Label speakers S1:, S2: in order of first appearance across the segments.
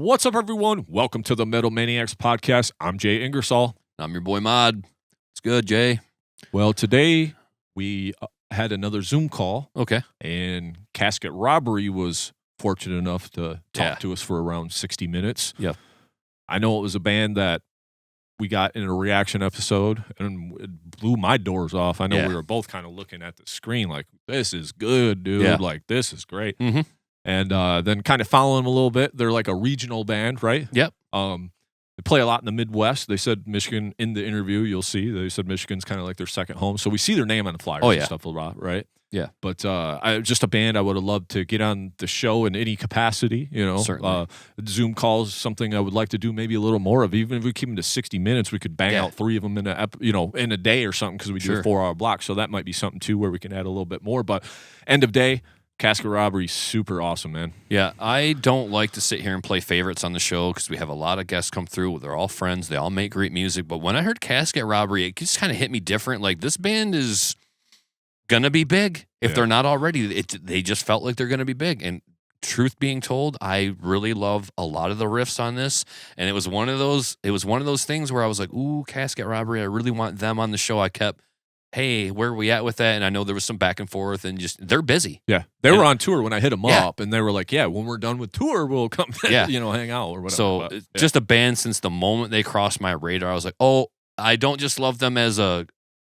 S1: What's up, everyone? Welcome to the Metal Maniacs Podcast. I'm Jay Ingersoll.
S2: I'm your boy Modd. It's good, Jay.
S1: Well, today we had another Zoom call.
S2: Okay.
S1: And Casket Robbery was fortunate enough to talk to us for around 60 minutes.
S2: Yeah.
S1: I know it was a band that we got in a reaction episode and it blew my doors off. I know we were both kind of looking at the screen like, this is good, dude.
S2: Yeah.
S1: Like, this is great.
S2: Mm-hmm.
S1: And then kind of following them a little bit. They're like a regional band, right?
S2: Yep.
S1: They play a lot in the Midwest. They said Michigan in the interview, you'll see. They said Michigan's kind of like their second home. So we see their name on the flyers and stuff a lot, right?
S2: Yeah.
S1: But just a band I would have loved to get on the show in any capacity, you know.
S2: Certainly.
S1: Zoom calls, something I would like to do maybe a little more of. Even if we keep them to 60 minutes, we could bang out 3 of them in a day or something because we do a 4-hour block. So that might be something too where we can add a little bit more. But end of day, Casket Robbery, super awesome, man.
S2: Yeah, I don't like to sit here and play favorites on the show because we have a lot of guests come through. They're all friends. They all make great music. But when I heard Casket Robbery, it just kind of hit me different. Like, this band is going to be big. If they're not already, they just felt like they're going to be big. And truth being told, I really love a lot of the riffs on this. And it was one of those things where I was like, ooh, Casket Robbery, I really want them on the show. I kept, hey, where are we at with that? And I know there was some back and forth and just, they're busy.
S1: Yeah. They were on tour when I hit them up and they were like, yeah, when we're done with tour, we'll come, hang out or whatever.
S2: So just a band since the moment they crossed my radar, I was like, oh, I don't just love them as a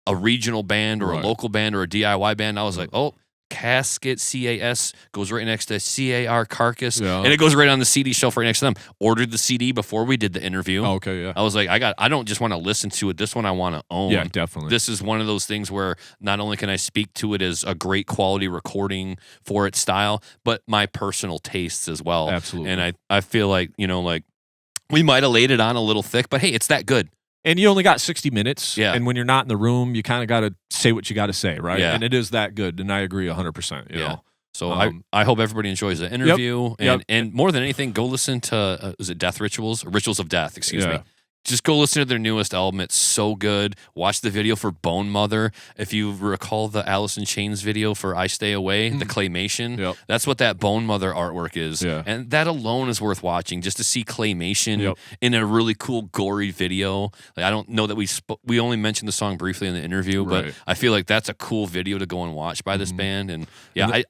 S2: regional band or a local band or a DIY band. I was like, oh, Casket, C-A-S, goes right next to C-A-R, Carcass, and it goes right on the CD shelf right next to them. Ordered the CD before we did the interview.
S1: Oh, okay, yeah.
S2: I was like, I don't just want to listen to it. This one I want to own.
S1: Yeah, definitely.
S2: This is one of those things where not only can I speak to it as a great quality recording for its style, but my personal tastes as well.
S1: Absolutely.
S2: And I feel like, we might have laid it on a little thick, but hey, it's that good.
S1: And you only got 60 minutes.
S2: Yeah.
S1: And when you're not in the room, you kind of got to say what you got to say, right?
S2: Yeah.
S1: And it is that good. And I agree 100%. You know?
S2: So I hope everybody enjoys the interview. And more than anything, go listen to, is it Death Rituals? Rituals of Death, excuse me. Just go listen to their newest album. It's so good. Watch the video for Bone Mother. If you recall the Alice in Chains video for I Stay Away, the claymation, that's what that Bone Mother artwork is.
S1: Yeah.
S2: And that alone is worth watching, just to see claymation in a really cool, gory video. Like, I don't know that we only mentioned the song briefly in the interview, but I feel like that's a cool video to go and watch by this band. And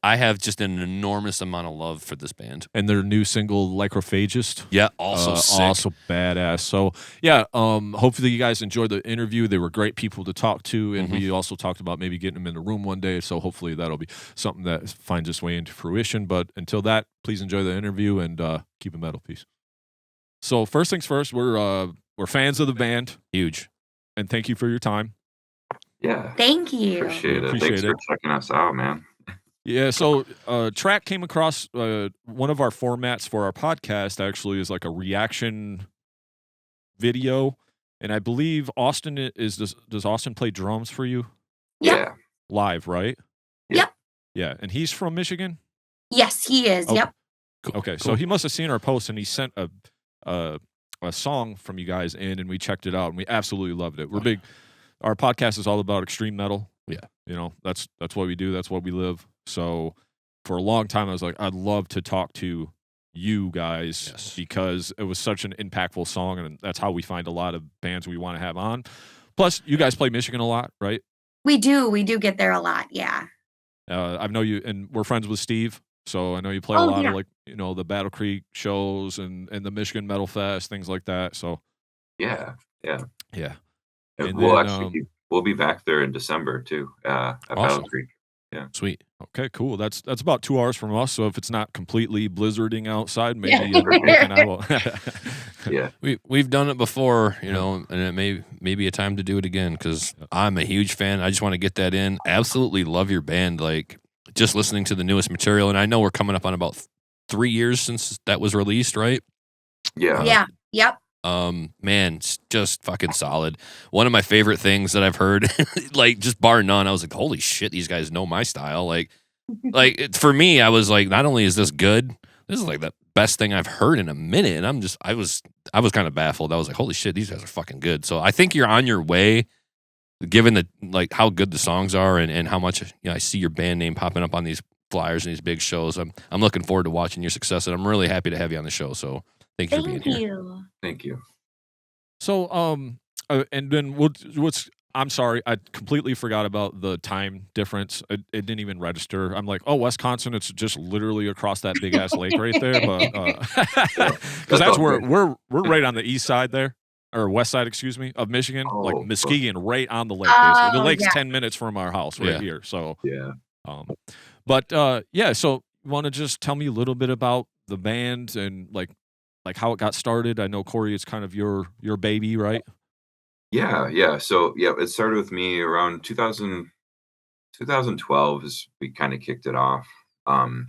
S2: I have just an enormous amount of love for this band.
S1: And their new single, Lycrophagist.
S2: Yeah, also sick.
S1: Also badass. So, hopefully you guys enjoyed the interview. They were great people to talk to, and we also talked about maybe getting them in the room one day, so hopefully that'll be something that finds its way into fruition. But until that, please enjoy the interview and keep it metal. Peace. So first things first, we're fans of the band.
S2: Huge.
S1: And thank you for your time.
S3: Yeah.
S4: Thank you.
S3: Appreciate it. Thanks for checking us out, man.
S1: Yeah, so Track came across one of our formats for our podcast actually is like a reaction video, and I believe Austin does Austin play drums for you?
S4: Yeah.
S1: Live, right?
S4: Yep.
S1: Yeah, and he's from Michigan?
S4: Yes, he is.
S1: Oh,
S4: yep.
S1: Okay, so he must have seen our post and he sent a song from you guys in, and we checked it out and we absolutely loved it. We're big. Our podcast is all about extreme metal. Yeah. That's what we do, that's what we live. So for a long time I was like, I'd love to talk to you guys because it was such an impactful song, and that's how we find a lot of bands we want to have on. Plus, you guys play Michigan a lot, right?
S4: We do get there a lot. Yeah.
S1: I know you, and we're friends with Steve, so I know you play a lot of like the Battle Creek shows and the Michigan Metal Fest, things like that. So
S3: yeah.
S1: And
S3: we'll be back there in December too at Battle Creek. Yeah.
S2: Sweet.
S1: Okay, cool. That's about 2 hours from us. So if it's not completely blizzarding outside, maybe I will.
S3: Yeah.
S2: We've done it before, and it may be a time to do it again because I'm a huge fan. I just want to get that in. Absolutely love your band. Like, just listening to the newest material, and I know we're coming up on about 3 years since that was released, right?
S3: Yeah.
S4: Yeah. Yep.
S2: Man, it's just fucking solid. One of my favorite things that I've heard, like, just bar none, I was like, holy shit, these guys know my style. Like for me, I was like, not only is this good, this is like the best thing I've heard in a minute. And I was kind of baffled. I was like, holy shit, these guys are fucking good. So I think you're on your way, given the, like, how good the songs are and how much, I see your band name popping up on these flyers and these big shows. I'm looking forward to watching your success, and I'm really happy to have you on the show. So thank you for being
S4: Thank
S2: here.
S4: you.
S3: Thank you.
S1: So, and then what's I'm sorry, I completely forgot about the time difference. It didn't even register. I'm like, oh, Wisconsin, it's just literally across that big ass lake right there. But because that's where we're right on the east side there, or west side, excuse me, of Michigan, like
S3: Oh,
S1: Muskegon, right on the lake. Basically, the
S4: Oh,
S1: lake's
S4: yeah.
S1: 10 minutes from our house right
S2: Yeah.
S1: here. So,
S3: Yeah.
S1: but yeah. So, you want to just tell me a little bit about the band and like how it got started? I know Cory, it's kind of your baby, right?
S3: Yeah. So, yeah, it started with me around 2012 is we kind of kicked it off. And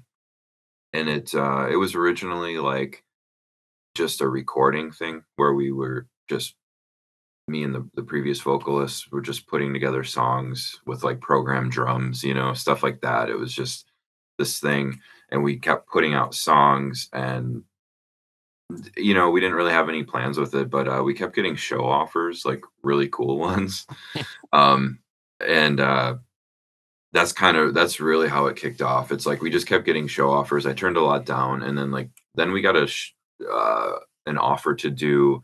S3: it was originally like just a recording thing where we were just me and the previous vocalist were just putting together songs with like programmed drums, stuff like that. It was just this thing, and we kept putting out songs, and we didn't really have any plans with it, but we kept getting show offers, like really cool ones. And that's really how it kicked off. It's like we just kept getting show offers. I turned a lot down, and then we got an offer to do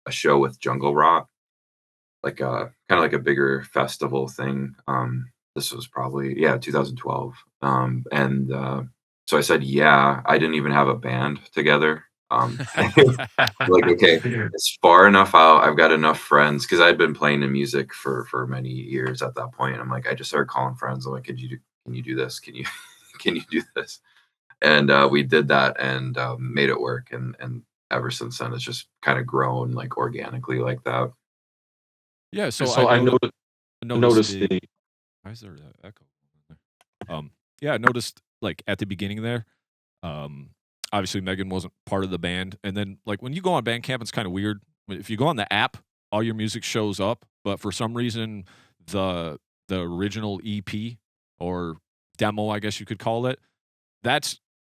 S3: a show with Jungle Rock, like kind of like a bigger festival thing. This was probably 2012. And so I said, yeah. I didn't even have a band together. Like, okay, it's far enough out. I've got enough friends because I'd been playing in music for many years at that point. I'm like, I just started calling friends. I'm like, can you do this? Can you do this? And we did that and made it work. And ever since then, it's just kind of grown like organically like that.
S1: Yeah. So
S5: I
S1: noticed the. Why is there an echo? Yeah, I noticed like at the beginning there. Obviously Megan wasn't part of the band, and then like when you go on Bandcamp, it's kind of weird. If you go on the app, all your music shows up, but for some reason, the original EP or demo, I guess you could call it,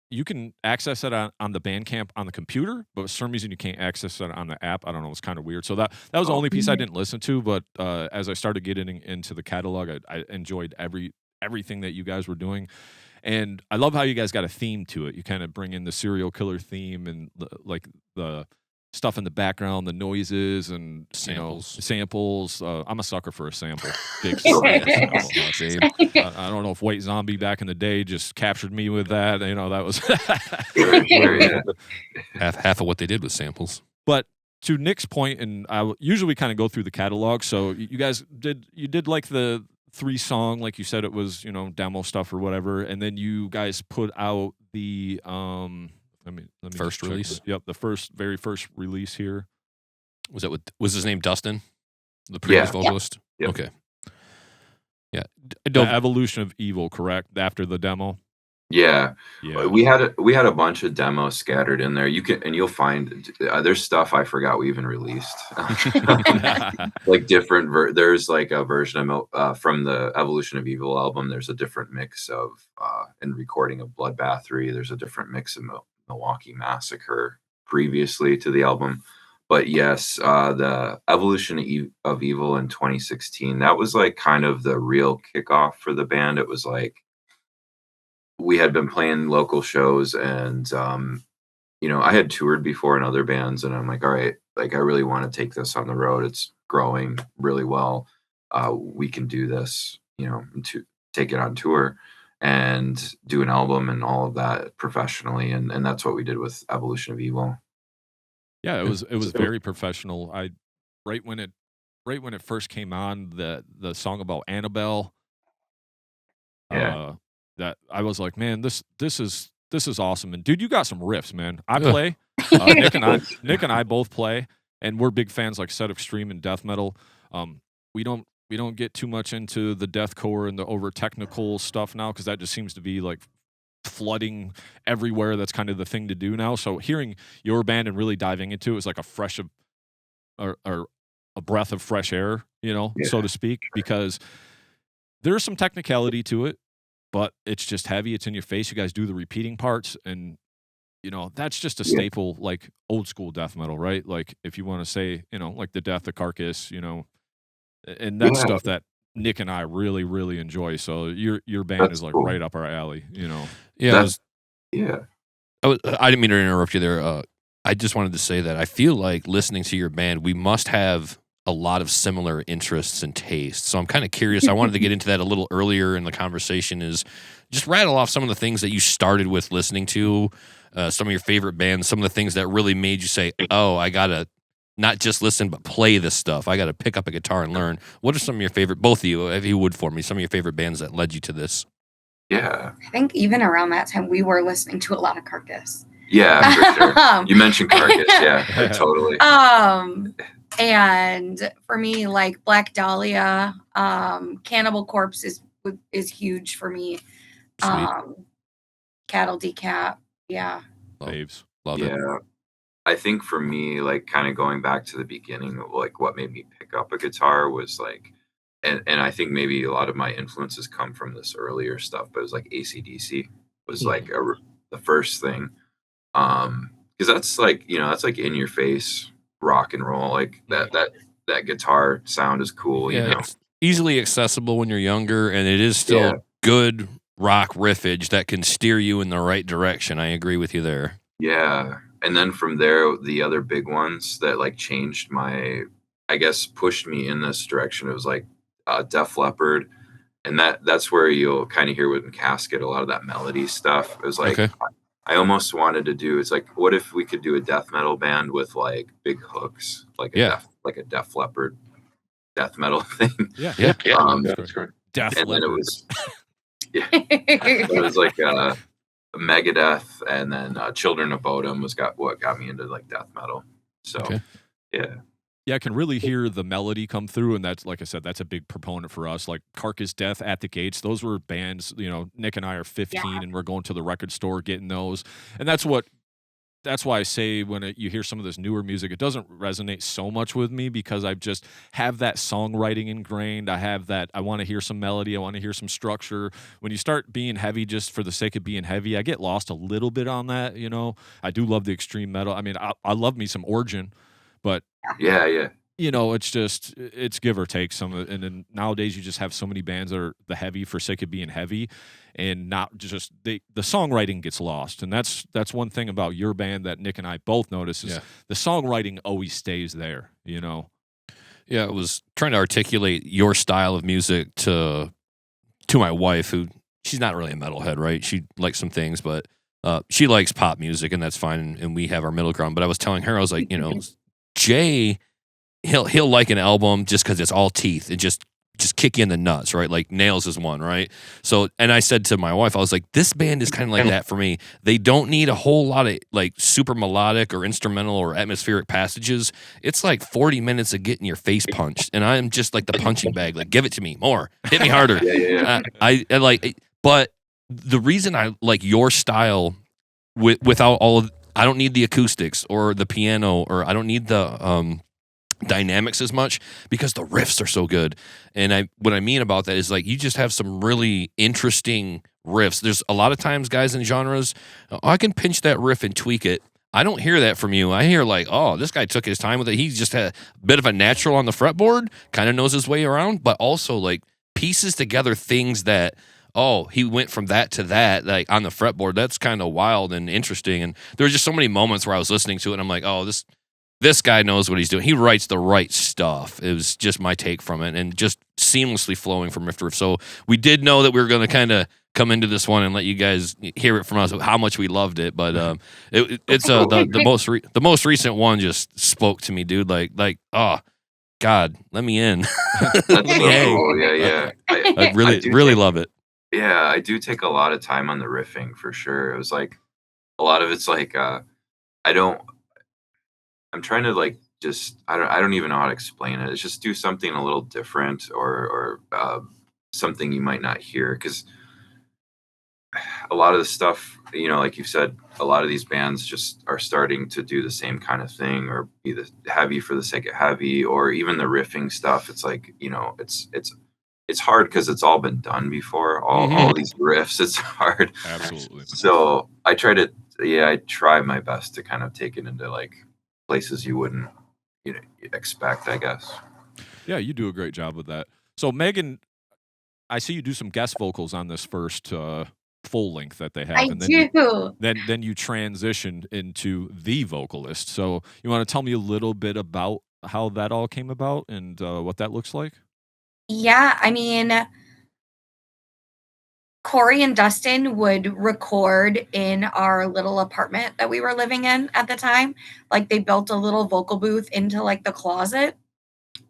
S1: you can access it on the Bandcamp on the computer, but for some reason you can't access it on the app. I don't know. It's kind of weird. So that was the only piece I didn't listen to. But as I started getting into the catalog, I enjoyed everything that you guys were doing. And I love how you guys got a theme to it. You kind of bring in the serial killer theme and the stuff in the background, the noises and samples. I'm a sucker for a sample. Big sample. I don't know if White Zombie back in the day just captured me with that. That was
S2: half of what they did was samples.
S1: But to Nick's point, and I usually kind of go through the catalog. So you guys did like the 3-song, like you said, it was demo stuff or whatever, and then you guys put out the let me
S2: first release.
S1: Yep, the very first release here.
S2: Was his name Dustin, the previous vocalist?
S3: Yep.
S2: Okay. Yeah.
S1: The Evolution of Evil, correct? After the demo.
S3: Yeah.
S1: Yeah.
S3: We had a bunch of demos scattered in there. You'll find there's stuff I forgot we even released. Like different there's like a version of from the Evolution of Evil album. There's a different mix of and recording of Bloodbath 3. There's a different mix of Milwaukee Massacre previously to the album. But yes, the Evolution of Evil in 2016, that was like kind of the real kickoff for the band. It was like we had been playing local shows, and I had toured before in other bands, and I'm like, all right, like I really want to take this on the road. It's growing really well. We can do this, to take it on tour and do an album and all of that professionally, and that's what we did with Evolution of Evil.
S1: Yeah, it was very professional. Right when it first came on, the song about Annabelle.
S3: Yeah.
S1: That I was like, man, this is awesome. And dude, you got some riffs, man. I play. Nick and I both play, and we're big fans, like said, extreme and death metal. We don't get too much into the deathcore and the over technical stuff now, because that just seems to be like flooding everywhere. That's kind of the thing to do now. So hearing your band and really diving into it was like a fresh or a breath of fresh air, so to speak, because there's some technicality to it, but it's just heavy. It's in your face. You guys do the repeating parts, and that's just a staple, like old school death metal, right? Like if you want to say, like the Death of Carcass, and that stuff that Nick and I really, really enjoy. So your band
S3: That's
S1: is like
S3: cool.
S1: right up our alley, you know.
S2: Yeah, I didn't mean to interrupt you there. I just wanted to say that I feel like listening to your band, we must have a lot of similar interests and tastes. So I'm kind of curious. I wanted to get into that a little earlier in the conversation. Is just rattle off some of the things that you started with listening to, some of your favorite bands, some of the things that really made you say, "Oh, I gotta not just listen but play this stuff. I gotta pick up a guitar and learn." What are some of your favorite? Both of you, if you would, for me, some of your favorite bands that led you to this.
S3: Yeah.
S4: I think even around that time, we were listening to a lot of Carcass.
S3: Yeah, for sure. You mentioned Carcass. Yeah, totally.
S4: And for me, like Black Dahlia, Cannibal Corpse is huge for me. Cattle Decap. Yeah.
S1: Faves.
S2: Love it.
S3: Yeah. I think for me, like kind of going back to the beginning, like what made me pick up a guitar was like, and I think maybe a lot of my influences come from this earlier stuff, but it was like AC/DC was like the first thing. Because that's like, that's like in your face rock and roll. Like that guitar sound is cool.
S2: Yeah,
S3: you know?
S2: it's easily accessible when you're younger, and it is still good rock riffage that can steer you in the right direction. I agree with you there.
S3: Yeah. And then from there, the other big ones that like changed I guess pushed me in this direction. It was like Def Leppard. And that's where you'll kind of hear with Casket, a lot of that melody stuff. It was like, I almost wanted to do, it's like, what if we could do a death metal band with like big hooks, like a Def Leppard death metal thing.
S1: Yeah.
S3: That's great.
S1: Def
S3: And then
S1: Leppard.
S3: it was like Megadeth, and then Children of Bodom was what got me into like death metal. So
S1: Yeah, I can really hear the melody come through, and that's, like I said, that's a big proponent for us. Like Carcass, Death, At the Gates, those were bands, Nick and I are 15, and we're going to the record store getting those. And that's why I say when you hear some of this newer music, it doesn't resonate so much with me, because I just have that songwriting ingrained. I have that, I want to hear some melody, I want to hear some structure. When you start being heavy just for the sake of being heavy, I get lost a little bit on that, I do love the extreme metal. I mean, I love me some Origin, but it's just, it's give or take some. And then nowadays you just have so many bands that are the heavy for sake of being heavy, and not just the songwriting gets lost. And that's one thing about your band that Nick and I both notice is the songwriting always stays there, Yeah,
S2: I was trying to articulate your style of music to my wife, who she's not really a metalhead, right? She likes some things, but she likes pop music, and that's fine. And we have our middle ground. But I was telling her, I was like, Jay, he'll like an album just because it's all teeth and just kick you in the nuts, right? Like Nails is one, right? So, and I said to my wife, I was like, this band is kind of like that for me. They don't need a whole lot of like super melodic or instrumental or atmospheric passages. It's like 40 minutes of getting your face punched, and I'm just like the punching bag. Like, give it to me more, hit me harder. I like, but the reason I like your style without all of, I don't need the acoustics or the piano, or I don't need the dynamics as much, because the riffs are so good. And what I mean about that is like you just have some really interesting riffs. There's a lot of times guys in genres, I can pinch that riff and tweak it. I don't hear that from you. I hear like, oh, this guy took his time with it. He just had a bit of a natural on the fretboard, kind of knows his way around, but also like pieces together things that, oh, he went from that to that, like on the fretboard. That's kind of wild and interesting. And there were just so many moments where I was listening to it and I'm like, oh, this guy knows what he's doing. He writes the right stuff. It was just my take from it, and just seamlessly flowing from riff to riff. So we did know that we were going to kind of come into this one and let you guys hear it from us how much we loved it. But it's the most recent one just spoke to me, dude. Like oh God, let me in.
S3: That's so cool. Yeah.
S2: I really love it.
S3: Yeah, I do take a lot of time on the riffing for sure. It was like a lot of it's like I'm trying to like just I don't even know how to explain it. It's just do something a little different or something you might not hear, because a lot of the stuff, like you said, a lot of these bands just are starting to do the same kind of thing, or be the heavy for the sake of heavy, or even the riffing stuff. It's like, it's hard because it's all been done before. All these riffs, it's hard.
S1: Absolutely.
S3: So I try my best to kind of take it into like places you wouldn't expect, I guess.
S1: Yeah, you do a great job with that. So Megan, I see you do some guest vocals on this first full length that they have.
S4: I
S1: and
S4: do.
S1: Then you transitioned into the vocalist. So you want to tell me a little bit about how that all came about and what that looks like?
S4: Yeah, I mean, Cory and Dustin would record in our little apartment that we were living in at the time. Like they built a little vocal booth into like the closet.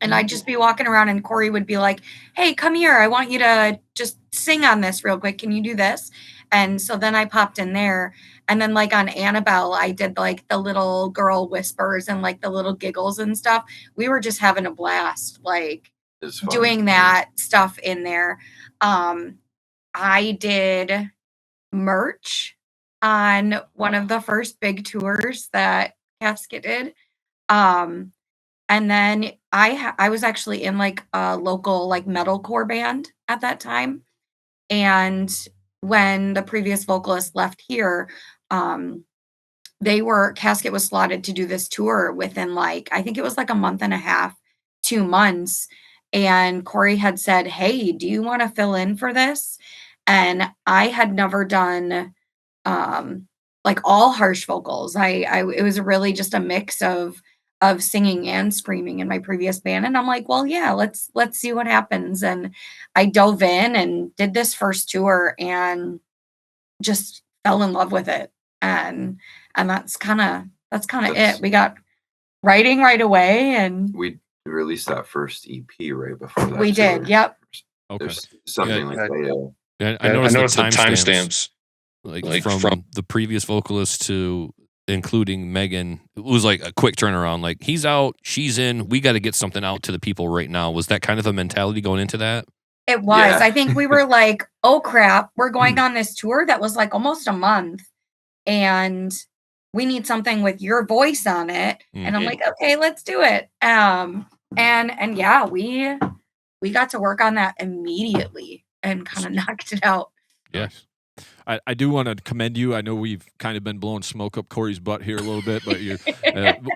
S4: And I'd just be walking around and Cory would be like, hey, come here. I want you to just sing on this real quick. Can you do this? And so then I popped in there. And then like on Annabelle, I did like the little girl whispers and like the little giggles and stuff. We were just having a blast, like doing that stuff in there. I did merch on one of the first big tours that Casket did. And then I was actually in like a local like metalcore band at that time. And when the previous vocalist left here, Casket was slotted to do this tour within like, I think it was like a month and a half, 2 months. And Cory had said, hey, do you want to fill in for this? And I had never done like all harsh vocals. It was really just a mix of singing and screaming in my previous band. And I'm like, well, yeah, let's see what happens. And I dove in and did this first tour and just fell in love with it. And that's kind of it. We got writing right away and
S3: we released that first EP right before that.
S4: We did. Yep.
S1: Okay.
S3: There's something like that.
S2: Yeah, I noticed the timestamps. Like from the previous vocalist to including Megan, it was like a quick turnaround. Like he's out, she's in. We got to get something out to the people right now. Was that kind of a mentality going into that?
S4: It was. Yeah. I think we were like, oh crap, we're going on this tour that was like almost a month, and we need something with your voice on it. Mm-hmm. And I'm like, okay, let's do it. And yeah, we got to work on that immediately and kind of knocked it out.
S1: Yes. I do want to commend you. I know we've kind of been blowing smoke up Cory's butt here a little bit, but you,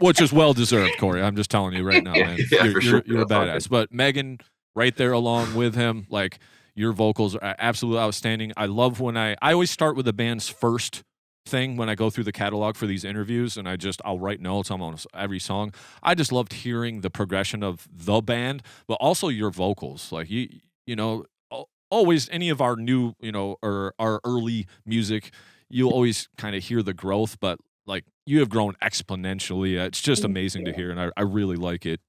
S1: which is well deserved, Cory. I'm just telling you right now, man. You're a badass. But Megan, right there along with him, like your vocals are absolutely outstanding. I love when I always start with the band's first thing when I go through the catalog for these interviews, and I'll write notes on almost every song. I just loved hearing the progression of the band, but also your vocals. Like you know. Always any of our new, or our early music, you'll always kind of hear the growth, but like you have grown exponentially. It's just amazing to hear, and I really like it.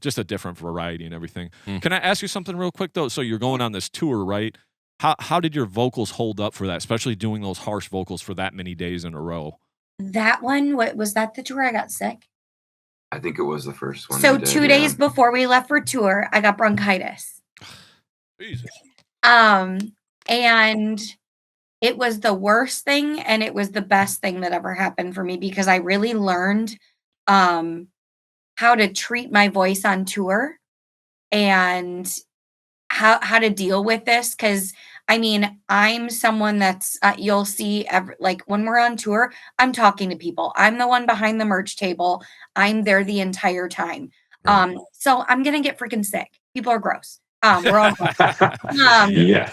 S1: Just a different variety and everything. Can I ask you something real quick though? So you're going on this tour, right? How did your vocals hold up for that, especially doing those harsh vocals for that many days in a row?
S4: That one, was that the tour I got sick?
S3: I think it was the first one.
S4: So 2 days before we left for tour, I got bronchitis.
S1: Jesus.
S4: And it was the worst thing and it was the best thing that ever happened for me because I really learned how to treat my voice on tour and how to deal with this. Cause I mean, I'm someone that's you'll see like when we're on tour, I'm talking to people. I'm the one behind the merch table. I'm there the entire time. So I'm gonna get freaking sick. People are gross. We're all
S5: yeah.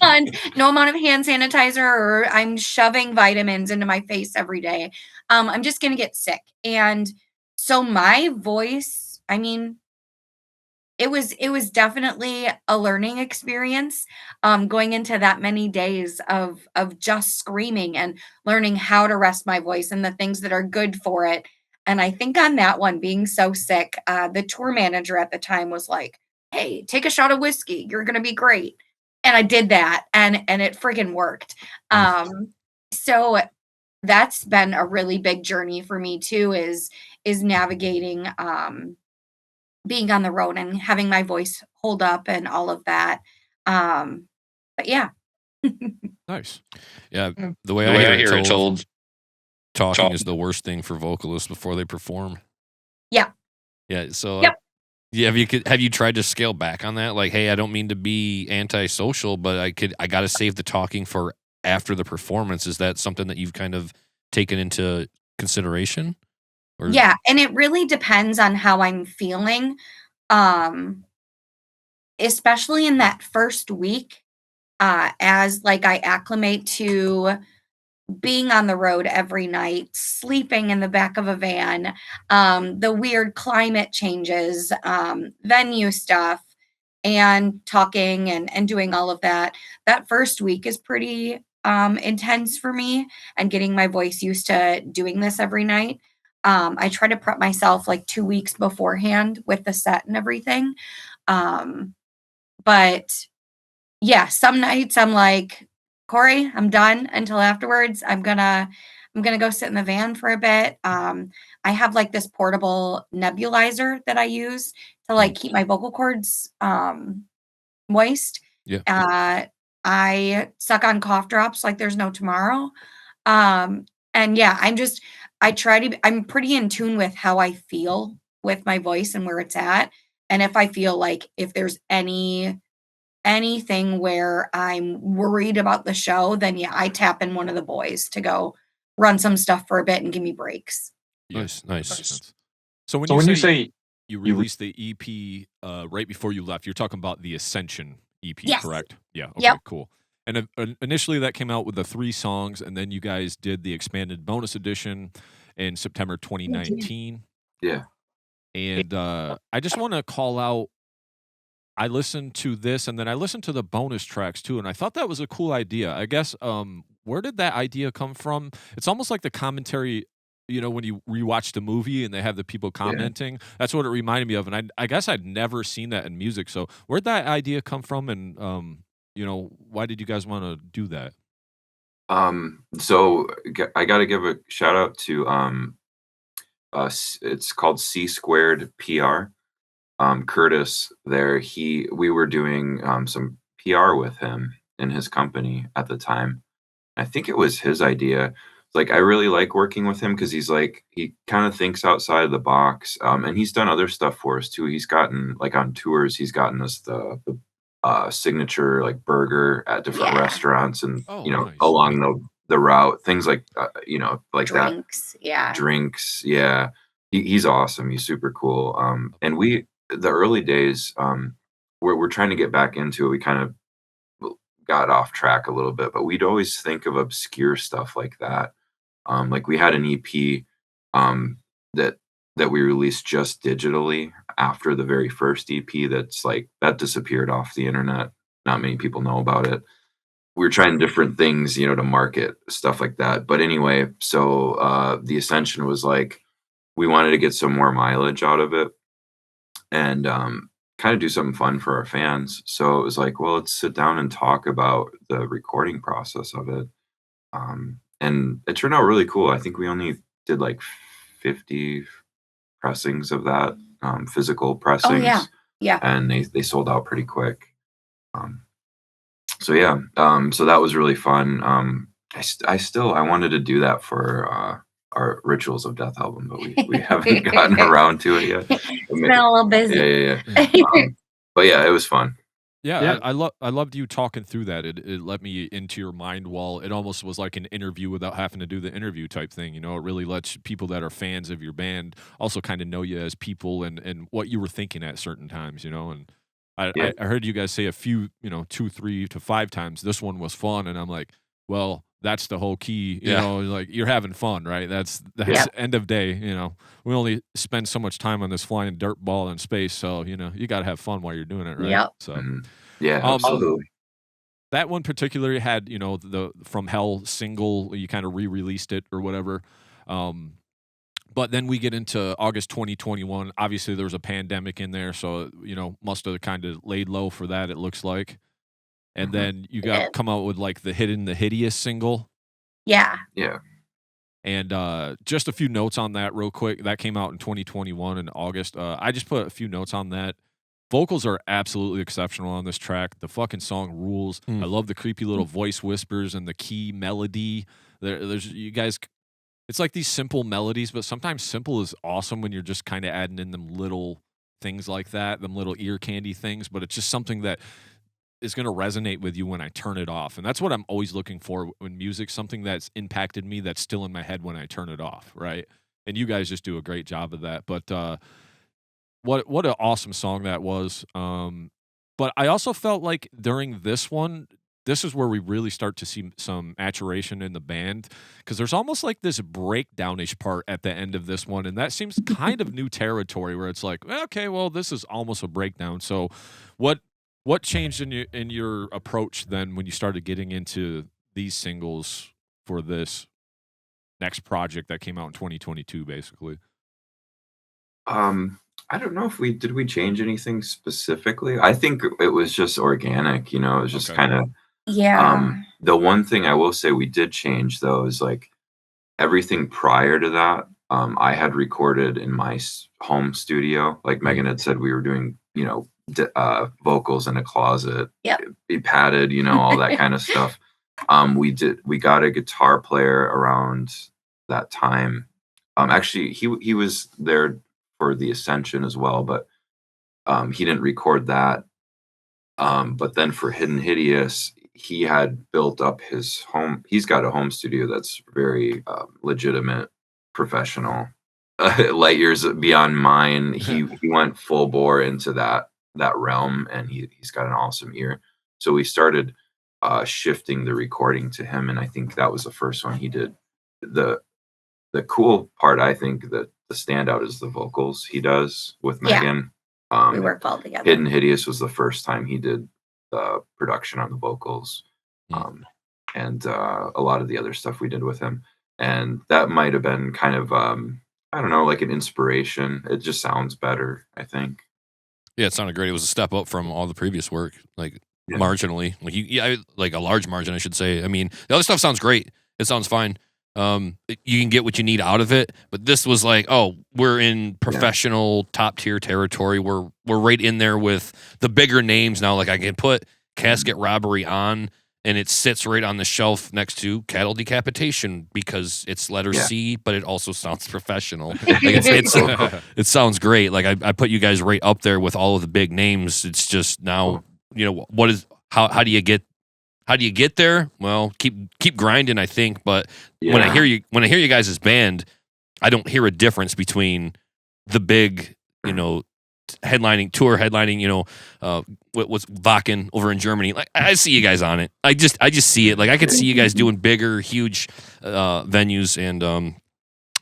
S4: And no amount of hand sanitizer or I'm shoving vitamins into my face every day. I'm just gonna get sick. And so my voice, I mean, it was definitely a learning experience, going into that many days of just screaming and learning how to rest my voice and the things that are good for it. And I think on that one, being so sick, the tour manager at the time was like, hey, take a shot of whiskey. You're going to be great. And I did that and it friggin' worked. So that's been a really big journey for me too, is navigating, being on the road and having my voice hold up and all of that. But yeah.
S1: Nice.
S2: Yeah. The way I hear it told, talking is the worst thing for vocalists before they perform.
S4: Yeah.
S2: Yeah. So,
S4: yep.
S2: Yeah, have you tried to scale back on that? Like, hey, I don't mean to be antisocial, but I got to save the talking for after the performance. Is that something that you've kind of taken into consideration? Or?
S4: Yeah, and it really depends on how I'm feeling. especially in that first week, as like I acclimate to being on the road every night, sleeping in the back of a van, the weird climate changes, venue stuff, and talking and doing all of that. That first week is pretty intense for me, and getting my voice used to doing this every night. I try to prep myself like 2 weeks beforehand with the set and everything. But yeah, some nights I'm like, Cory, I'm done until afterwards. I'm gonna go sit in the van for a bit. I have like this portable nebulizer that I use to like keep my vocal cords moist.
S1: Yeah.
S4: I suck on cough drops like there's no tomorrow. And yeah, I'm pretty in tune with how I feel with my voice and where it's at. And if I feel like if there's anything where I'm worried about the show, then yeah, I tap in one of the boys to go run some stuff for a bit and give me breaks.
S2: Nice.
S1: So when you say you released the EP right before you left, you're talking about the Ascension EP,
S4: Yes.
S1: correct? Yeah. Okay,
S4: Yep.
S1: cool. And initially that came out with the 3 songs, and then you guys did the expanded bonus edition in September 2019.
S3: Yeah.
S1: And I just want to call out, I listened to this, and then I listened to the bonus tracks too, and I thought that was a cool idea. I guess, where did that idea come from? It's almost like the commentary, when you rewatch the movie and they have the people commenting. That's what it reminded me of, and I guess I'd never seen that in music. So where'd that idea come from, and why did you guys want to do that?
S3: So I got to give a shout out to it's called C Squared PR. Curtis there, we were doing some PR with him in his company at the time. I think it was his idea. Like, I really like working with him because he kind of thinks outside of the box. And he's done other stuff for us too. He's gotten, like, on tours, he's gotten us the signature like burger at different restaurants, and
S1: nice.
S3: along the route, things like like
S4: Drinks,
S3: that. Drinks, yeah. He's awesome. He's super cool. And the early days, we're trying to get back into it. We kind of got off track a little bit, but we'd always think of obscure stuff like that. Like we had an EP that we released just digitally after the very first EP that disappeared off the internet. Not many people know about it. We were trying different things, to market stuff like that. But anyway, so the Ascension was like, we wanted to get some more mileage out of it and kind of do something fun for our fans. So it was like, well, let's sit down and talk about the recording process of it. And it turned out really cool. I think we only did like 50 pressings of that, physical pressings.
S4: Oh, yeah.
S3: And they sold out pretty quick. So that was really fun. I wanted to do that for our Rituals of Death album, but we haven't gotten around to it yet.
S4: It's been a little busy.
S3: Yeah. But yeah, it was fun.
S1: Yeah. I loved you talking through that. It let me into your mind wall. It almost was like an interview without having to do the interview type thing. It really lets people that are fans of your band also kind of know you as people and what you were thinking at certain times, and I heard you guys say a few, 2, 3 to 5 times, this one was fun. And I'm like, well, that's the whole key, like you're having fun, right? That's end of day, we only spend so much time on this flying dirt ball in space. So, you got to have fun while you're doing it. Right.
S4: Yep.
S1: So,
S3: yeah, absolutely.
S1: That one particularly had, the From Hell single, you kind of re-released it or whatever. But then we get into August 2021. Obviously, there was a pandemic in there, so must have kind of laid low for that. It looks like, and then you come out with like the Hidden the Hideous single.
S4: Yeah.
S1: And just a few notes on that real quick. That came out in 2021 in August. I just put a few notes on that. Vocals are absolutely exceptional on this track. The fucking song rules. I love the creepy little voice whispers and the key melody. There's you guys. It's like these simple melodies, but sometimes simple is awesome when you're just kind of adding in them little things like that, them little ear candy things, but it's just something that is going to resonate with you when I turn it off. And that's what I'm always looking for in music, something that's impacted me that's still in my head when I turn it off, right? And you guys just do a great job of that. But what an awesome song that was. But I also felt like during this one, this is where we really start to see some maturation in the band, because there's almost like this breakdownish part at the end of this one, and that seems kind of new territory where it's like, okay, well, this is almost a breakdown. So what changed in your approach then when you started getting into these singles for this next project that came out in 2022, basically?
S3: I don't know if we change anything specifically. I think it was just organic, it was just
S1: Okay.
S3: kind of
S4: Yeah.
S3: the one thing I will say we did change though is like everything prior to that. I had recorded in my home studio. Like Megan had said, we were doing, vocals in a closet,
S4: Yep.
S3: be padded, all that kind of stuff. We got a guitar player around that time. Actually, he was there for the Ascension as well, but he didn't record that. But then for Hidden Hideous, he had built up his home. He's got a home studio that's very legitimate, professional, light years beyond mine. He went full bore into that realm, and he's got an awesome ear. So we started shifting the recording to him, and I think that was the first one he did. The cool part, I think, that the standout is the vocals he does with Megan.
S4: We work well together.
S3: Hidden Hideous was the first time he did the production on the vocals, and a lot of the other stuff we did with him. And that might have been kind of, I don't know, like an inspiration. It just sounds better, I think.
S2: Yeah, it sounded great. It was a step up from all the previous work, like
S3: Yeah.
S2: marginally, like a large margin, I should say. I mean, the other stuff sounds great. It sounds fine. You can get what you need out of it, but this was like, oh, we're in professional top tier territory. We're right in there with the bigger names now. Like I can put Casket Robbery on, and it sits right on the shelf next to Cattle Decapitation because it's letter C, but it also sounds professional. Like it sounds great. Like I put you guys right up there with all of the big names. It's just now, how do you get there? Well, keep grinding, I think. But when I hear you guys' band, I don't hear a difference between the big, headlining, what's Wacken over in Germany. Like I see you guys on it. I just see it. Like I could see you guys doing bigger, huge venues, and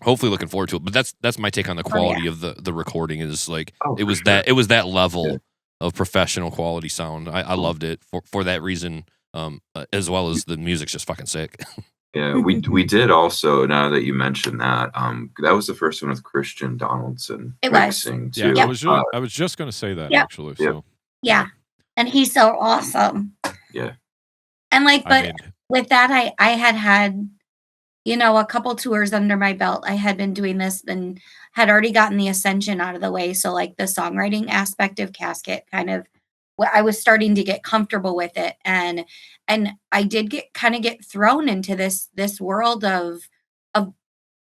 S2: hopefully looking forward to it. But that's my take on the quality of the recording. Is like it was that level of professional quality sound. I loved it for that reason. As well as the music's just fucking sick.
S3: Yeah, we did also. Now that you mentioned that, that was the first one with Christian Donaldson mixing too.
S1: Yeah, I was just going to say that actually. So
S4: yeah, and he's so awesome.
S3: Yeah,
S4: and with that, I had a couple tours under my belt. I had been doing this and had already gotten the Ascension out of the way. So like the songwriting aspect of Casket kind of. I was starting to get comfortable with it, and I did get thrown into this world of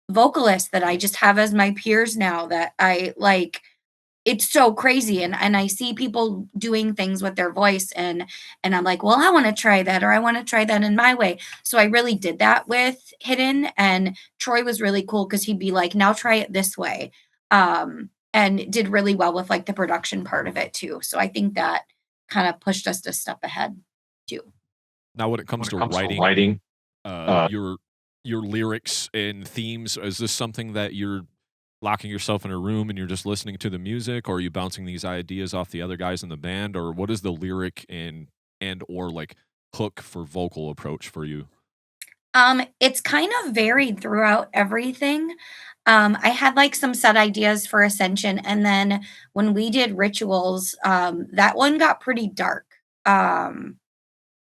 S4: vocalists that I just have as my peers now that I like. It's so crazy, and I see people doing things with their voice, and I'm like, well, I want to try that, or I want to try that in my way. So I really did that with Hidden, and Troy was really cool because he'd be like, now try it this way, and did really well with like the production part of it too. So I think that kind of pushed us a step ahead too.
S1: Now, when it comes to writing your lyrics and themes, is this something that you're locking yourself in a room and you're just listening to the music, or are you bouncing these ideas off the other guys in the band, or what is the lyric and or like hook for vocal approach for you?
S4: It's kind of varied throughout everything. I had like some set ideas for Ascension, and then when we did Rituals, that one got pretty dark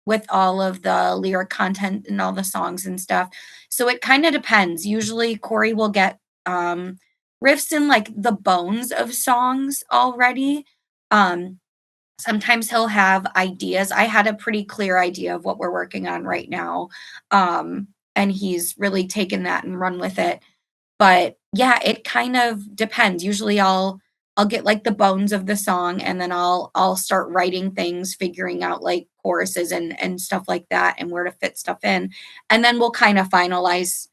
S4: with all of the lyric content and all the songs and stuff. So it kind of depends. Usually Cory will get riffs in like the bones of songs already. Sometimes he'll have ideas. I had a pretty clear idea of what we're working on right now. And he's really taken that and run with it. But yeah, it kind of depends. Usually I'll get like the bones of the song, and then I'll start writing things, figuring out like choruses and stuff like that and where to fit stuff in. And then we'll kind of finalize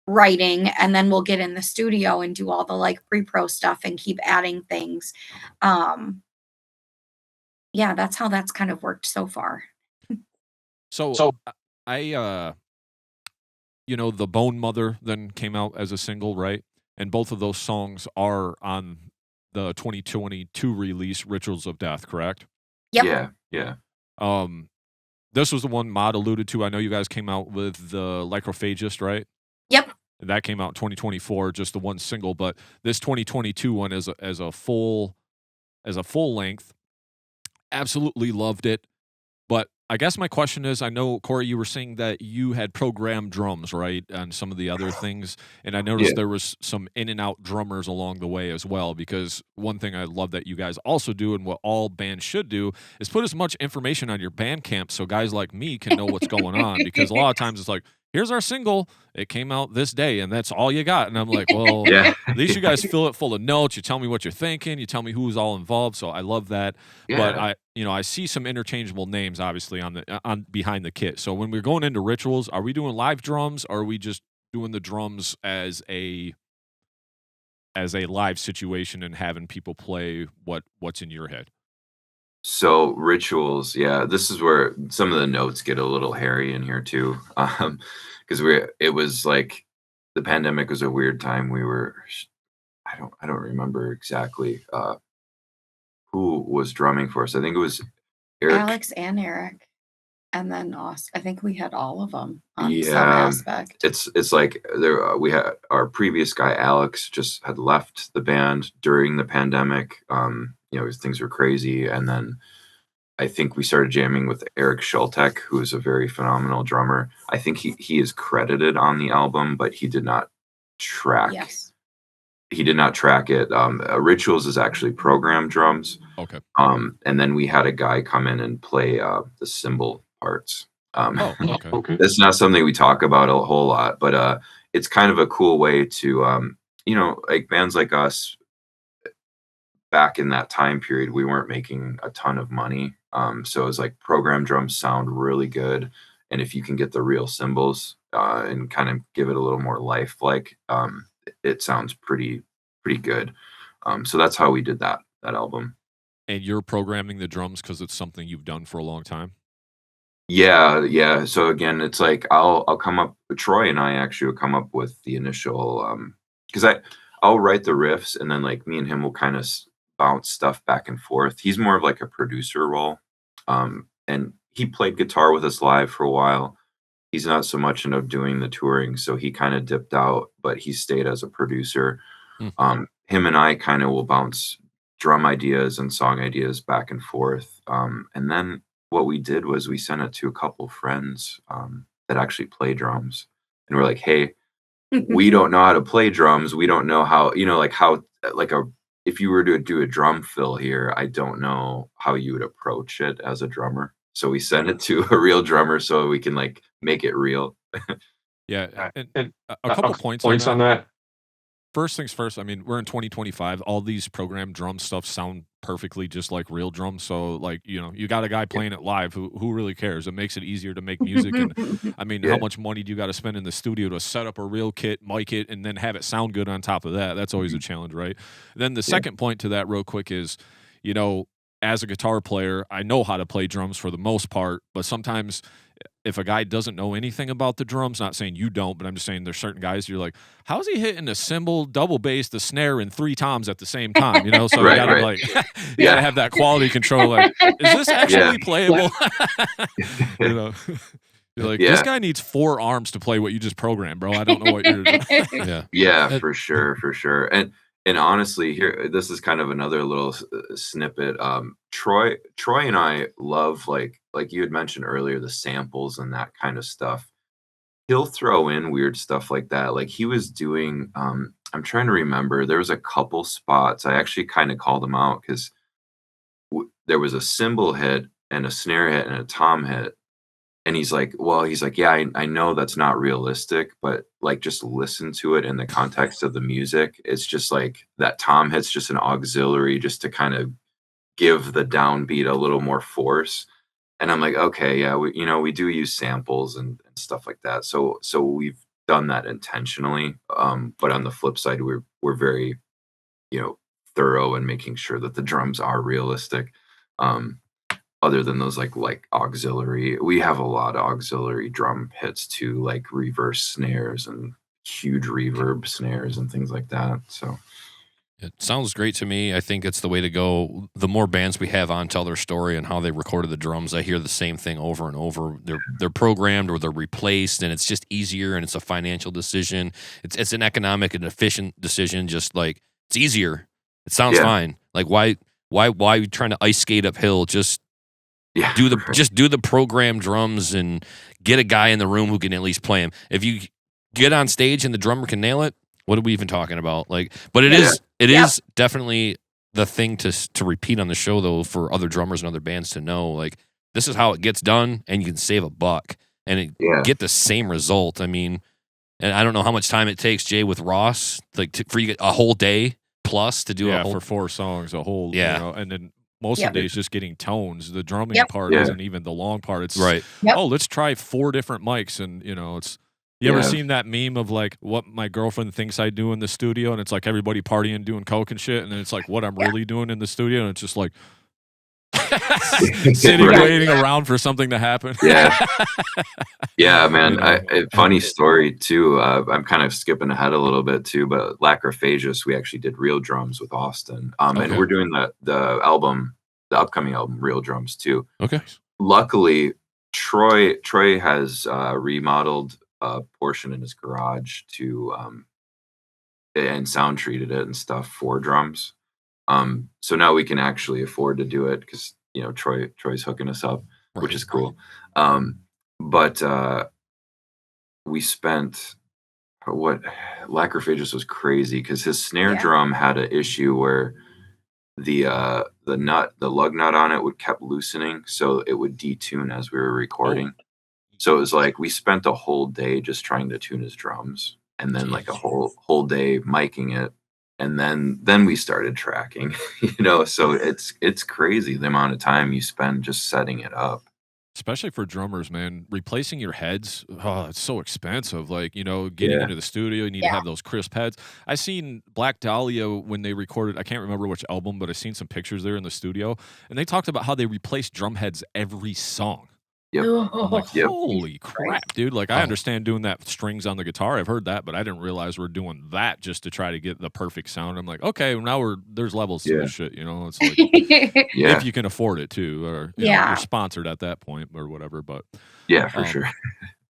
S4: writing, and then we'll get in the studio and do all the like pre-pro stuff and keep adding things. yeah, that's how that's kind of worked so far.
S1: So I the Bone Mother then came out as a single, right? And both of those songs are on the 2022 release, Rituals of Death, correct?
S4: Yep.
S3: Yeah.
S1: This was the one Modd alluded to. I know you guys came out with the Lycrophagist, right?
S4: Yep.
S1: And that came out in 2024, just the one single. But this 2022 one as a full length, absolutely loved it. But I guess my question is, I know, Cory, you were saying that you had programmed drums, right, on some of the other things, and I noticed there was some in and out drummers along the way as well, because one thing I love that you guys also do, and what all bands should do, is put as much information on your Bandcamp so guys like me can know what's going on, because a lot of times it's like, here's our single, it came out this day, and that's all you got. And I'm like, well, at least you guys fill it full of notes. You tell me what you're thinking. You tell me who's all involved. So I love that. But I see some interchangeable names, obviously, on behind the kit. So when we're going into Rituals, are we doing live drums, or are we just doing the drums as a live situation and having people play what's in your head?
S3: So Rituals, this is where some of the notes get a little hairy in here too, because it was like the pandemic was a weird time. I don't remember exactly who was drumming for us. I think it was Eric.
S4: Alex and Eric, and then us. I think we had all of them on some aspect.
S3: It's like we had our previous guy Alex just had left the band during the pandemic. Things were crazy, and then I think we started jamming with Eric Schultek, who is a very phenomenal drummer. I think he is credited on the album, but he did not track.
S4: Yes.
S3: He did not track it. Rituals is actually programmed drums.
S1: Okay.
S3: And then we had a guy come in and play the cymbal parts.
S1: Okay.
S3: That's not something we talk about a whole lot, but it's kind of a cool way to, like bands like us, back in that time period, we weren't making a ton of money. So it was like program drums sound really good. And if you can get the real cymbals and kind of give it a little more lifelike, it sounds pretty good. So that's how we did that album.
S1: And you're programming the drums because it's something you've done for a long time?
S3: Yeah. So again, it's like I'll come up, Troy and I actually will come up with the initial, because I'll write the riffs, and then like me and him will kind of bounce stuff back and forth. He's more of like a producer role. And he played guitar with us live for a while. He's not so much into doing the touring, so he kind of dipped out, but he stayed as a producer. Him and I kind of will bounce drum ideas and song ideas back and forth. And then what we did was we sent it to a couple friends that actually play drums. And we're like, hey, we don't know how to play drums. We don't know how, if you were to do a drum fill here, I don't know how you would approach it as a drummer. So we sent it to a real drummer so we can like make it real.
S1: Yeah. And a couple points on that. First things first, I mean, we're in 2025. All these programmed drum stuff sound perfectly just like real drums. So, like, you got a guy playing it live who really cares? It makes it easier to make music. And I mean, how much money do you got to spend in the studio to set up a real kit, mic it, and then have it sound good on top of that? That's always a challenge, right? Then the second point to that, real quick, is, as a guitar player, I know how to play drums for the most part, but sometimes if a guy doesn't know anything about the drums, not saying you don't, but I'm just saying there's certain guys you're like, how's he hitting a cymbal, double bass, the snare, and 3 toms at the same time? So you gotta like, you gotta have that quality control. Like, is this actually playable? You're like, this guy needs 4 arms to play what you just programmed, bro. I don't know what you're doing.
S3: Yeah, for sure. And honestly, here, this is kind of another little snippet. Troy and I love, like you had mentioned earlier, the samples and that kind of stuff. He'll throw in weird stuff like that. Like he was doing, I'm trying to remember, there was a couple spots. I actually kind of called him out because there was a cymbal hit and a snare hit and a tom hit. And he's like, yeah, I know that's not realistic, but like just listen to it in the context of the music. It's just like that tom hit's just an auxiliary just to kind of give the downbeat a little more force. And I'm like, okay, yeah, we do use samples and stuff like that. So we've done that intentionally. But on the flip side, we're very, thorough in making sure that the drums are realistic. other than those like auxiliary, we have a lot of auxiliary drum hits too, like reverse snares and huge reverb snares and things like that. So
S2: it sounds great to me. I think it's the way to go. The more bands we have on tell their story and how they recorded the drums, I hear the same thing over and over. They're programmed or they're replaced, and it's just easier, and it's a financial decision. It's an economic and efficient decision. Just like it's easier. It sounds fine. Like why are you trying to ice skate uphill? Just do the programmed drums and get a guy in the room who can at least play them. If you get on stage and the drummer can nail it, what are we even talking about? Like, but it is definitely the thing to repeat on the show, though, for other drummers and other bands to know, like, this is how it gets done, and you can save $1 and get the same result. I mean, and I don't know how much time it takes, Jay, with Ross, like for you to get a whole day plus to do a whole,
S1: for 4 songs, a whole, and then most of the days just getting tones. The drumming part isn't even the long part. It's let's try 4 different mics, and it's. You ever seen that meme of like what my girlfriend thinks I do in the studio, and it's like everybody partying, doing coke and shit, and then it's like what I'm really doing in the studio, and it's just like sitting waiting around for something to happen.
S3: Yeah, man. Funny story too. I'm kind of skipping ahead a little bit too, but Lacrophagus, we actually did real drums with Austin, and we're doing the upcoming album, real drums too.
S2: Okay.
S3: Luckily, Troy has remodeled a portion in his garage to and sound treated it and stuff for drums. So now we can actually afford to do it because Troy's hooking us up, which is cool. But we spent Lacrophagus was crazy because his snare drum had an issue where the lug nut on it kept loosening, so it would detune as we were recording. So it was like we spent a whole day just trying to tune his drums, and then like a whole day miking it, and then we started tracking. So it's crazy the amount of time you spend just setting it up.
S1: Especially for drummers, man, replacing your heads, it's so expensive. Like, getting into the studio, you need to have those crisp heads. I seen Black Dahlia when they recorded, I can't remember which album, but I seen some pictures there in the studio, and they talked about how they replaced drum heads every song.
S3: Yep.
S1: I'm like, holy crap, dude. Like, I understand doing that with strings on the guitar. I've heard that, but I didn't realize we're doing that just to try to get the perfect sound. I'm like, okay, now there's levels to this shit, It's like, if you can afford it too, or you're sponsored at that point or whatever. But
S3: for sure.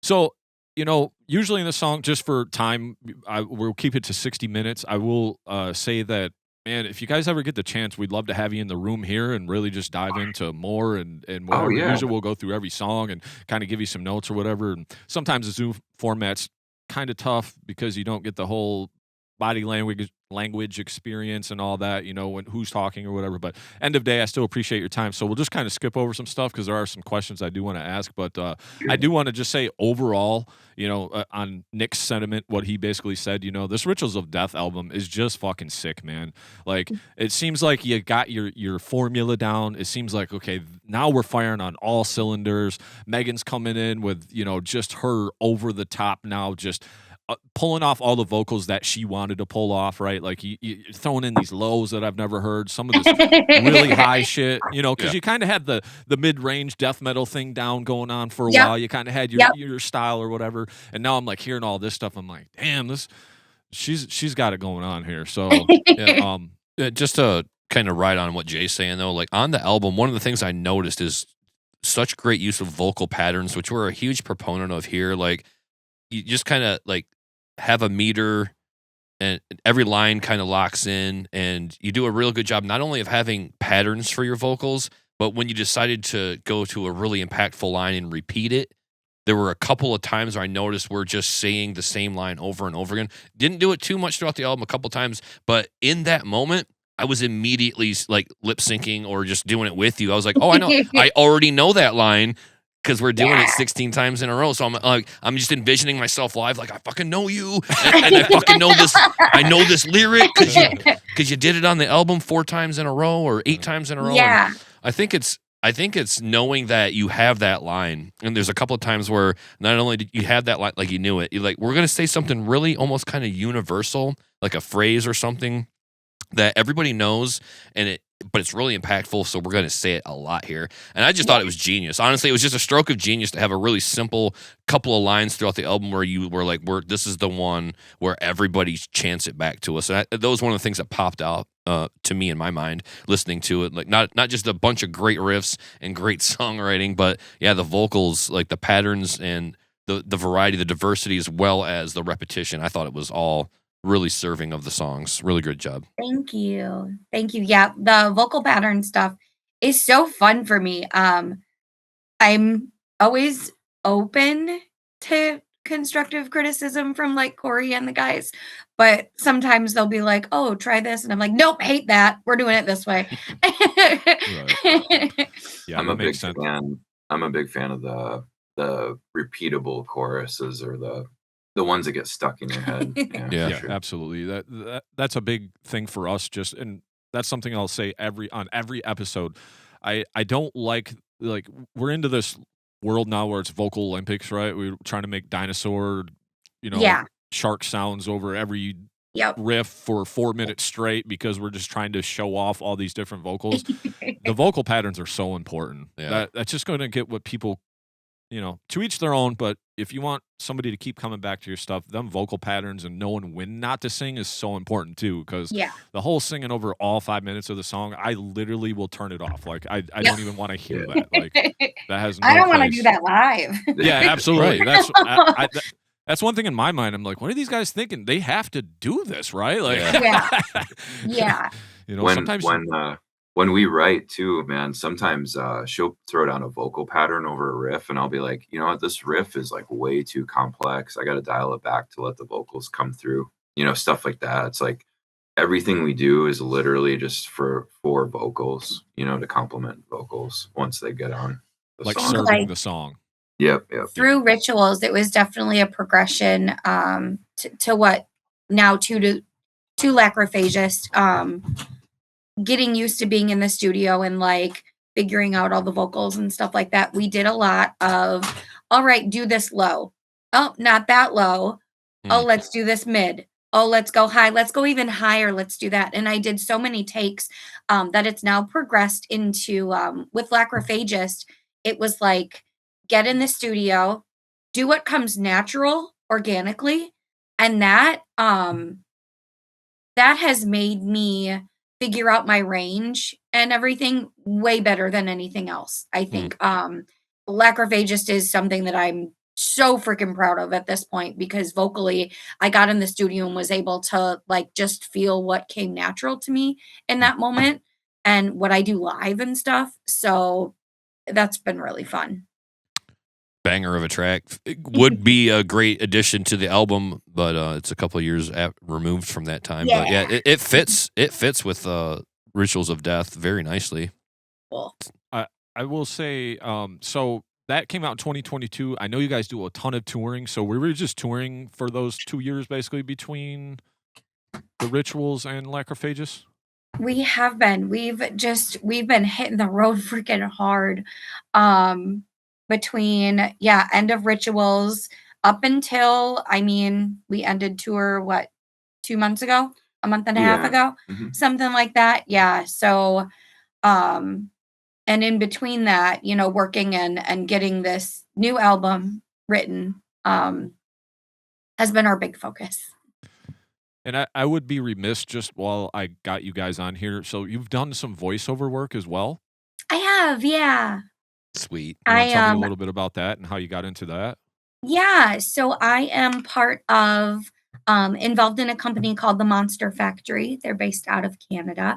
S1: So, usually in the song, just for time, we'll keep it to 60 minutes. I will say that, man, if you guys ever get the chance, we'd love to have you in the room here and really just dive into more and whatever. Usually we'll go through every song and kind of give you some notes or whatever. And sometimes the Zoom format's kind of tough because you don't get the whole body language experience and all that, when who's talking or whatever. But end of day, I still appreciate your time. So we'll just kind of skip over some stuff because there are some questions I do want to ask. But I do want to just say overall, on Nick's sentiment, what he basically said, this Rituals of Death album is just fucking sick, man. Like, it seems like you got your formula down. It seems like, okay, now we're firing on all cylinders. Megan's coming in with, just her over the top now, just pulling off all the vocals that she wanted to pull off, right? Like you throwing in these lows that I've never heard, some of this really high shit, because you kind of had the mid-range death metal thing down going on for a while. You kind of had your style or whatever, and now I'm like hearing all this stuff. I'm like, damn, she's got it going on here. So
S2: just to kind of ride on what Jay's saying though, like on the album, one of the things I noticed is such great use of vocal patterns, which we're a huge proponent of here. Like, you just kind of like have a meter and every line kind of locks in, and you do a real good job not only of having patterns for your vocals, but when you decided to go to a really impactful line and repeat it, there were a couple of times where I noticed we're just saying the same line over and over again. Didn't do it too much throughout the album, a couple times, but in that moment, I was immediately like lip syncing or just doing it with you. I was like, oh, I know, I already know that line, because we're doing it 16 times in a row. So I'm just envisioning myself live, like I fucking know you, and I fucking know this. I know this lyric because you did it on the album 4 times in a row or 8 times in a row.
S4: Yeah.
S2: And I think it's knowing that you have that line. And there's a couple of times where not only did you have that line, like you knew it. You're like, we're gonna say something really almost kind of universal, like a phrase or something that everybody knows, and but it's really impactful, so we're going to say it a lot here. And I just thought it was genius. Honestly, it was just a stroke of genius to have a really simple couple of lines throughout the album where you were like, this is the one where everybody chants it back to us. And that was one of the things that popped out to me in my mind listening to it. Like not just a bunch of great riffs and great songwriting, but the vocals, like the patterns and the variety, the diversity, as well as the repetition. I thought it was all really serving of the songs. Really good job.
S4: Thank you. Yeah, the vocal pattern stuff is so fun for me. I'm always open to constructive criticism from like Cory and the guys, but sometimes they'll be like, "Oh, try this," and I'm like, "Nope, hate that. We're doing it this way."
S1: Yeah,
S3: I'm a big fan. I'm a big fan of the repeatable choruses or the ones that get stuck in your head.
S1: Yeah,
S3: sure.
S1: Absolutely. That's a big thing for us. And that's something I'll say on every episode. I don't like we're into this world now where it's vocal Olympics, right? We're trying to make dinosaur, shark sounds over every riff for 4 minutes straight because we're just trying to show off all these different vocals. The vocal patterns are so important.
S2: Yeah.
S1: That's just going to get what people, to each their own. But if you want somebody to keep coming back to your stuff, them vocal patterns and knowing when not to sing is so important too. Because the whole singing over all 5 minutes of the song, I literally will turn it off. Like I don't even want to hear that. Like that has. No
S4: I don't want to
S1: place.
S4: do that live.
S1: Yeah, absolutely. That's one thing in my mind. I'm like, what are these guys thinking? They have to do this, right? Like,
S4: yeah.
S1: Sometimes
S3: when we write too, man, sometimes she'll throw down a vocal pattern over a riff and I'll be like, you know what, this riff is like way too complex. I got to dial it back to let the vocals come through, stuff like that. It's like everything we do is literally just for vocals, to complement vocals once they get on the
S1: like
S3: song.
S1: serving the song.
S3: Yep.
S4: Through rituals, it was definitely a progression to what now to Lacrophagus. Getting used to being in the studio and like figuring out all the vocals and stuff like that. We did a lot of, all right, do this low. Oh, not that low. Oh, let's do this mid. Oh, let's go high. Let's go even higher. Let's do that. And I did so many takes that it's now progressed into, with Lacrophagus, it was like, get in the studio, do what comes natural, organically. And that has made me figure out my range and everything way better than anything else. I think Lacrophagus is something that I'm so freaking proud of at this point because vocally I got in the studio and was able to like just feel what came natural to me in that moment and what I do live and stuff. So that's been really fun.
S2: Banger of a track. It would be a great addition to the album, but it's a couple of years removed from that time. But yeah, it fits. It fits with Rituals of Death very nicely.
S4: Cool.
S1: I will say, so that came out in 2022. I know you guys do a ton of touring, so we were just touring for those 2 years, basically between the Rituals and Lacrophagus.
S4: We have been. We've been hitting the road freaking hard. Between end of Rituals up until we ended tour 2 months ago, a month and a half ago, something like that. So and in between that, working and getting this new album written has been our big focus.
S1: And I would be remiss just while I got you guys on here. So you've done some voiceover work as well?
S4: I have, yeah.
S2: Sweet.
S1: You want to tell me a little bit about that and how you got into that?
S4: Yeah, so I am part of, involved in a company called The Monster Factory. They're based out of Canada.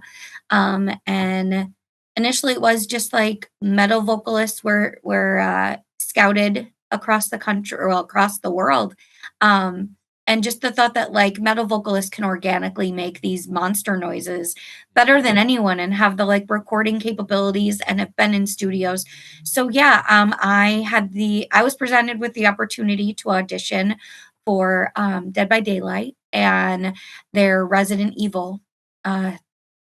S4: And initially it was just like metal vocalists were scouted across the country or across the world. And just the thought that like metal vocalists can organically make these monster noises better than anyone and have the like recording capabilities and have been in studios. So I was presented with the opportunity to audition for Dead by Daylight and their Resident Evil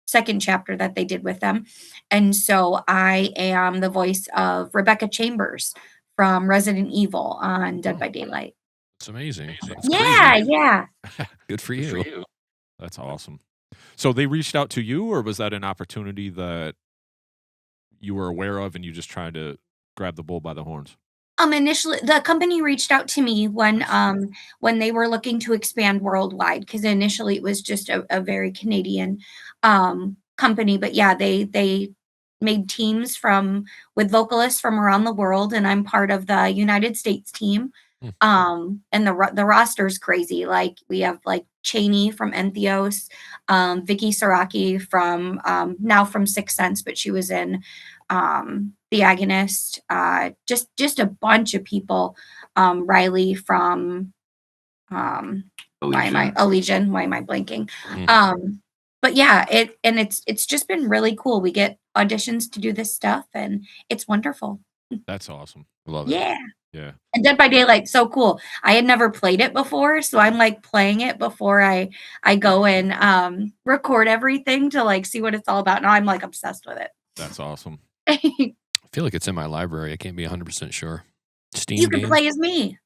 S4: second chapter that they did with them. And so I am the voice of Rebecca Chambers from Resident Evil on Dead by Daylight.
S2: It's amazing.
S4: Yeah.
S2: Good for you.
S1: That's awesome. So they reached out to you, or was that an opportunity that you were aware of and you just tried to grab the bull by the horns?
S4: Initially, the company reached out to me when they were looking to expand worldwide, because initially it was just a very Canadian company. But yeah, they made teams with vocalists from around the world, and I'm part of the United States team. And the roster's crazy. Like, we have like Cheney from Entheos, Vicky Saraki from now from Sixth Sense, but she was in The Agonist, just a bunch of people. Riley from Allegiant. Why am I blanking? But yeah, it's just been really cool. We get auditions to do this stuff, and it's wonderful.
S1: That's awesome. Love
S4: it.
S1: Yeah.
S4: And Dead by Daylight, so cool. I had never played it before, so I'm like playing it before I go and record everything to like see what it's all about. Now I'm like obsessed with it.
S1: That's awesome.
S2: I feel like it's in my library. I can't be 100% sure. Steam
S4: you can
S2: game?
S4: play as me.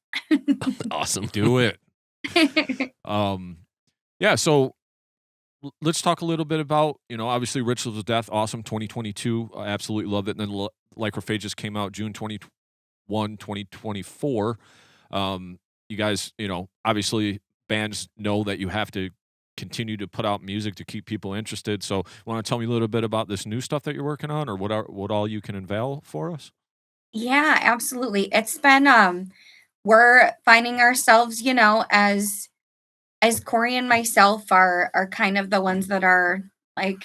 S2: Awesome.
S1: Do it. Yeah, so let's talk a little bit about, obviously Rituals of Death, awesome, 2022. I absolutely loved it. And then Lycophagus came out June 2024. You guys, obviously bands know that you have to continue to put out music to keep people interested. So want to tell me a little bit about this new stuff that you're working on, or what all you can unveil for us?
S4: Yeah, absolutely. It's been we're finding ourselves, as Cory and myself are kind of the ones that are like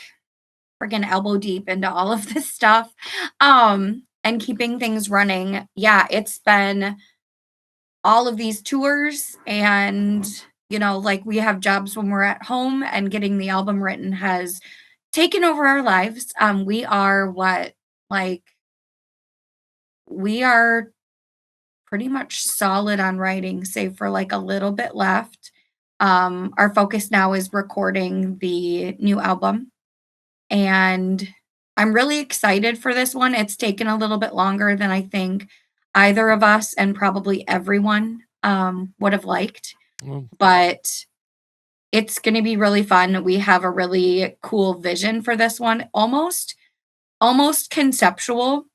S4: friggin' elbow deep into all of this stuff, and keeping things running. Yeah, it's been all of these tours, and like, we have jobs when we're at home, and getting the album written has taken over our lives. We are pretty much solid on writing, save for like a little bit left. Our focus now is recording the new album, and I'm really excited for this one. It's taken a little bit longer than I think either of us and probably everyone would have liked, but it's going to be really fun. We have a really cool vision for this one, almost conceptual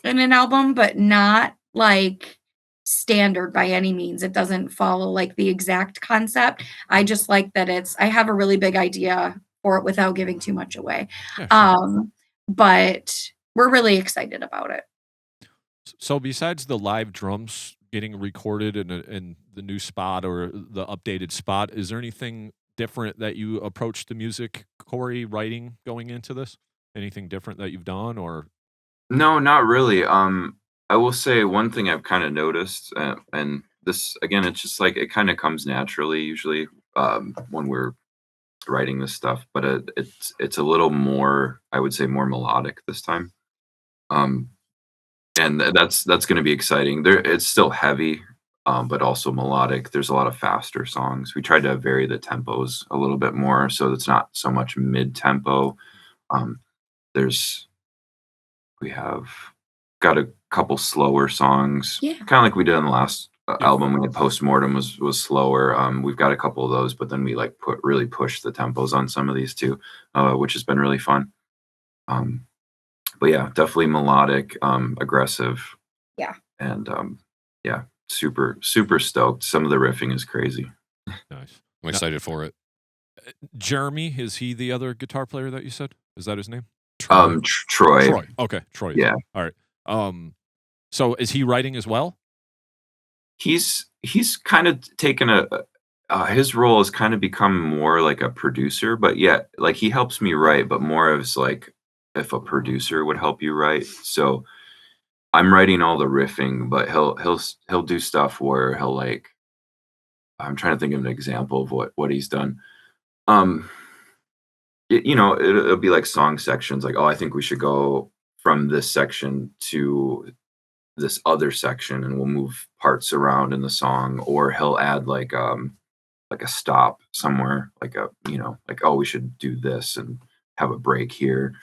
S4: in an album, but not like standard by any means. It doesn't follow like the exact concept. I just like that I have a really big idea for it without giving too much away. Yeah, sure. But we're really excited about it.
S1: So besides the live drums getting recorded in the new spot or the updated spot, is there anything different that you approach the music, Cory, writing going into this? Anything different that you've done, or?
S3: No, not really. I will say one thing I've kind of noticed, and this, again, it's just like, it kind of comes naturally usually when we're writing this stuff, but it's a little more, I would say, more melodic this time. And that's going to be exciting. It's still heavy, but also melodic. There's a lot of faster songs. We tried to vary the tempos a little bit more, so it's not so much mid-tempo. We have got a couple slower songs, kind of like we did on the last album. We had Postmortem was slower. We've got a couple of those, but then we like really push the tempos on some of these too, which has been really fun. But yeah, definitely melodic, aggressive.
S4: Yeah.
S3: And yeah, super, super stoked. Some of the riffing is crazy.
S1: Nice.
S2: I'm excited for it.
S1: Jeremy, is he the other guitar player that you said? Is that his name?
S3: Troy.
S1: Troy. Okay, Troy.
S3: Yeah.
S1: All right. So is he writing as well?
S3: He's kind of taken his role has kind of become more like a producer, but yet like he helps me write, but more as like if a producer would help you write. So I'm writing all the riffing, but he'll do stuff where he'll like, I'm trying to think of an example of what he's done. It'll be like song sections, like, oh, I think we should go from this section to this other section, and we'll move parts around in the song. Or he'll add like a stop somewhere, like oh, we should do this and have a break here.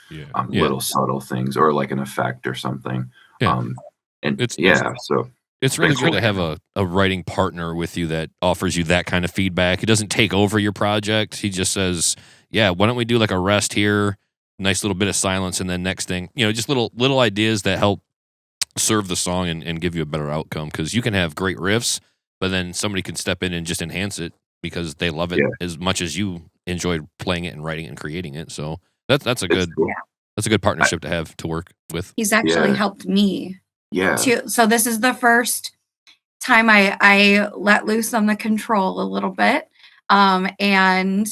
S3: Little subtle things, or like an effect or something. So
S2: it's really good to have a writing partner with you that offers you that kind of feedback. He doesn't take over your project. He just says, yeah, why don't we do like a rest here, nice little bit of silence, and then next thing, just little ideas that help serve the song and give you a better outcome. Because you can have great riffs, but then somebody can step in and just enhance it because they love it as much as you enjoyed playing it and writing it and creating it. So that's a good that's a good partnership to have to work with.
S4: He's actually helped me.
S3: Yeah.
S4: So this is the first time I let loose on the control a little bit. And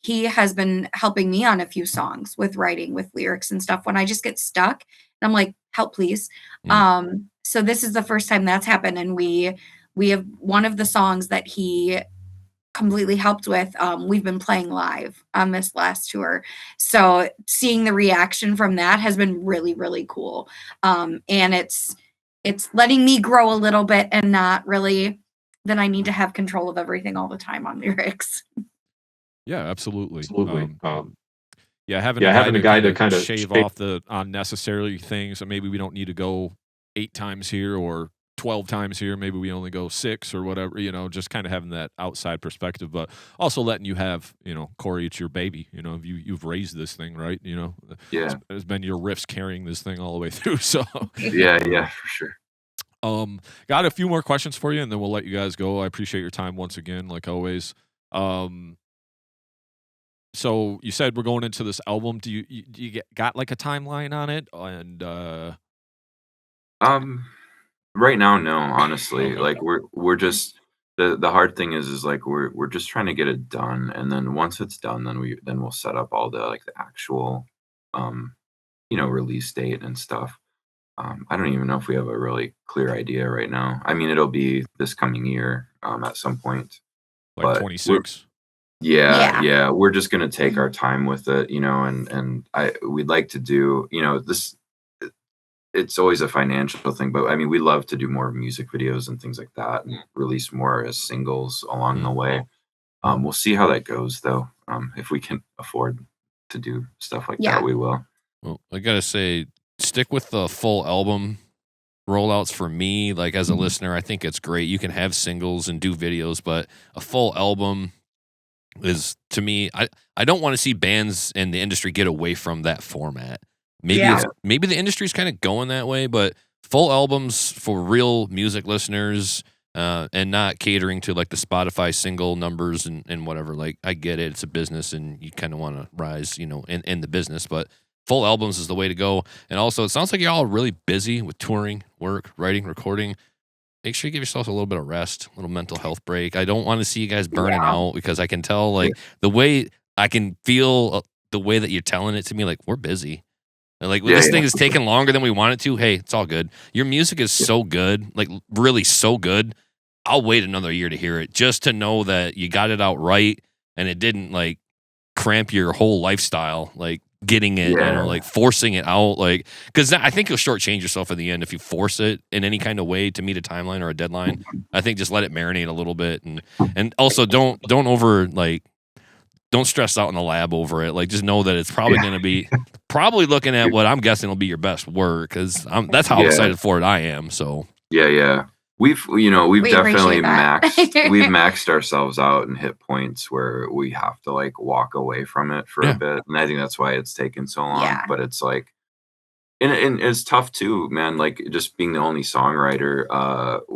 S4: he has been helping me on a few songs with writing, with lyrics and stuff when I just get stuck. And I'm like, help, please. So this is the first time that's happened. And we have one of the songs that he completely helped with. We've been playing live on this last tour. So seeing the reaction from that has been really, really cool. And it's letting me grow a little bit and not really that I need to have control of everything all the time on lyrics.
S1: Yeah, absolutely.
S5: Absolutely.
S1: Having a guy to kind of shave off the unnecessary things. And maybe we don't need to go 8 times here or 12 times here. Maybe we only go 6 or whatever, just kind of having that outside perspective, but also letting you have, Cory, it's your baby, you've raised this thing, right? It's been your riffs carrying this thing all the way through. So
S3: yeah, for sure.
S1: Got a few more questions for you and then we'll let you guys go. I appreciate your time once again, like always. So you said we're going into this album. Do you got like a timeline on it? And
S3: right now, no, honestly. Like we're just the hard thing is like we're just trying to get it done, and then once it's done, then we'll set up all the the actual release date and stuff. I don't even know if we have a really clear idea right now. I mean, it'll be this coming year at some point.
S1: Like 26.
S3: Yeah. We're just gonna take our time with it, and we'd like to do, this. It's always a financial thing, but I mean, we love to do more music videos and things like that, and release more as singles along the way. We'll see how that goes, though. If we can afford to do stuff like that, we will.
S2: Well, I gotta say, stick with the full album rollouts for me. Like as a listener, I think it's great. You can have singles and do videos, but a full album is, to me, I don't want to see bands in the industry get away from that format. Maybe the industry's kind of going that way, but full albums for real music listeners and not catering to like the Spotify single numbers and whatever. Like I get it, it's a business and you kind of want to rise, in the business, but full albums is the way to go. And also, it sounds like you're all really busy with touring, work, writing, recording. Make sure you give yourself a little bit of rest, a little mental health break. I don't want to see you guys burning out because I can tell, like, the way I can feel the way that you're telling it to me, like, we're busy. And, like, this thing is taking longer than we want it to. Hey, it's all good. Your music is so good, like, really so good. I'll wait another year to hear it just to know that you got it out right and it didn't, like, cramp your whole lifestyle, like, getting it, like forcing it out, like, because I think you'll shortchange yourself in the end if you force it in any kind of way to meet a timeline or a deadline. I think just let it marinate a little bit, and also don't stress out in the lab over it. Like, just know that it's probably going to be looking at what I'm guessing will be your best work, because that's how excited for it I am. So we've definitely maxed ourselves out and hit points where we have to like walk away from it for a bit, and I think that's why it's taken so long. But it's like, and it's tough too, man. Like, just being the only songwriter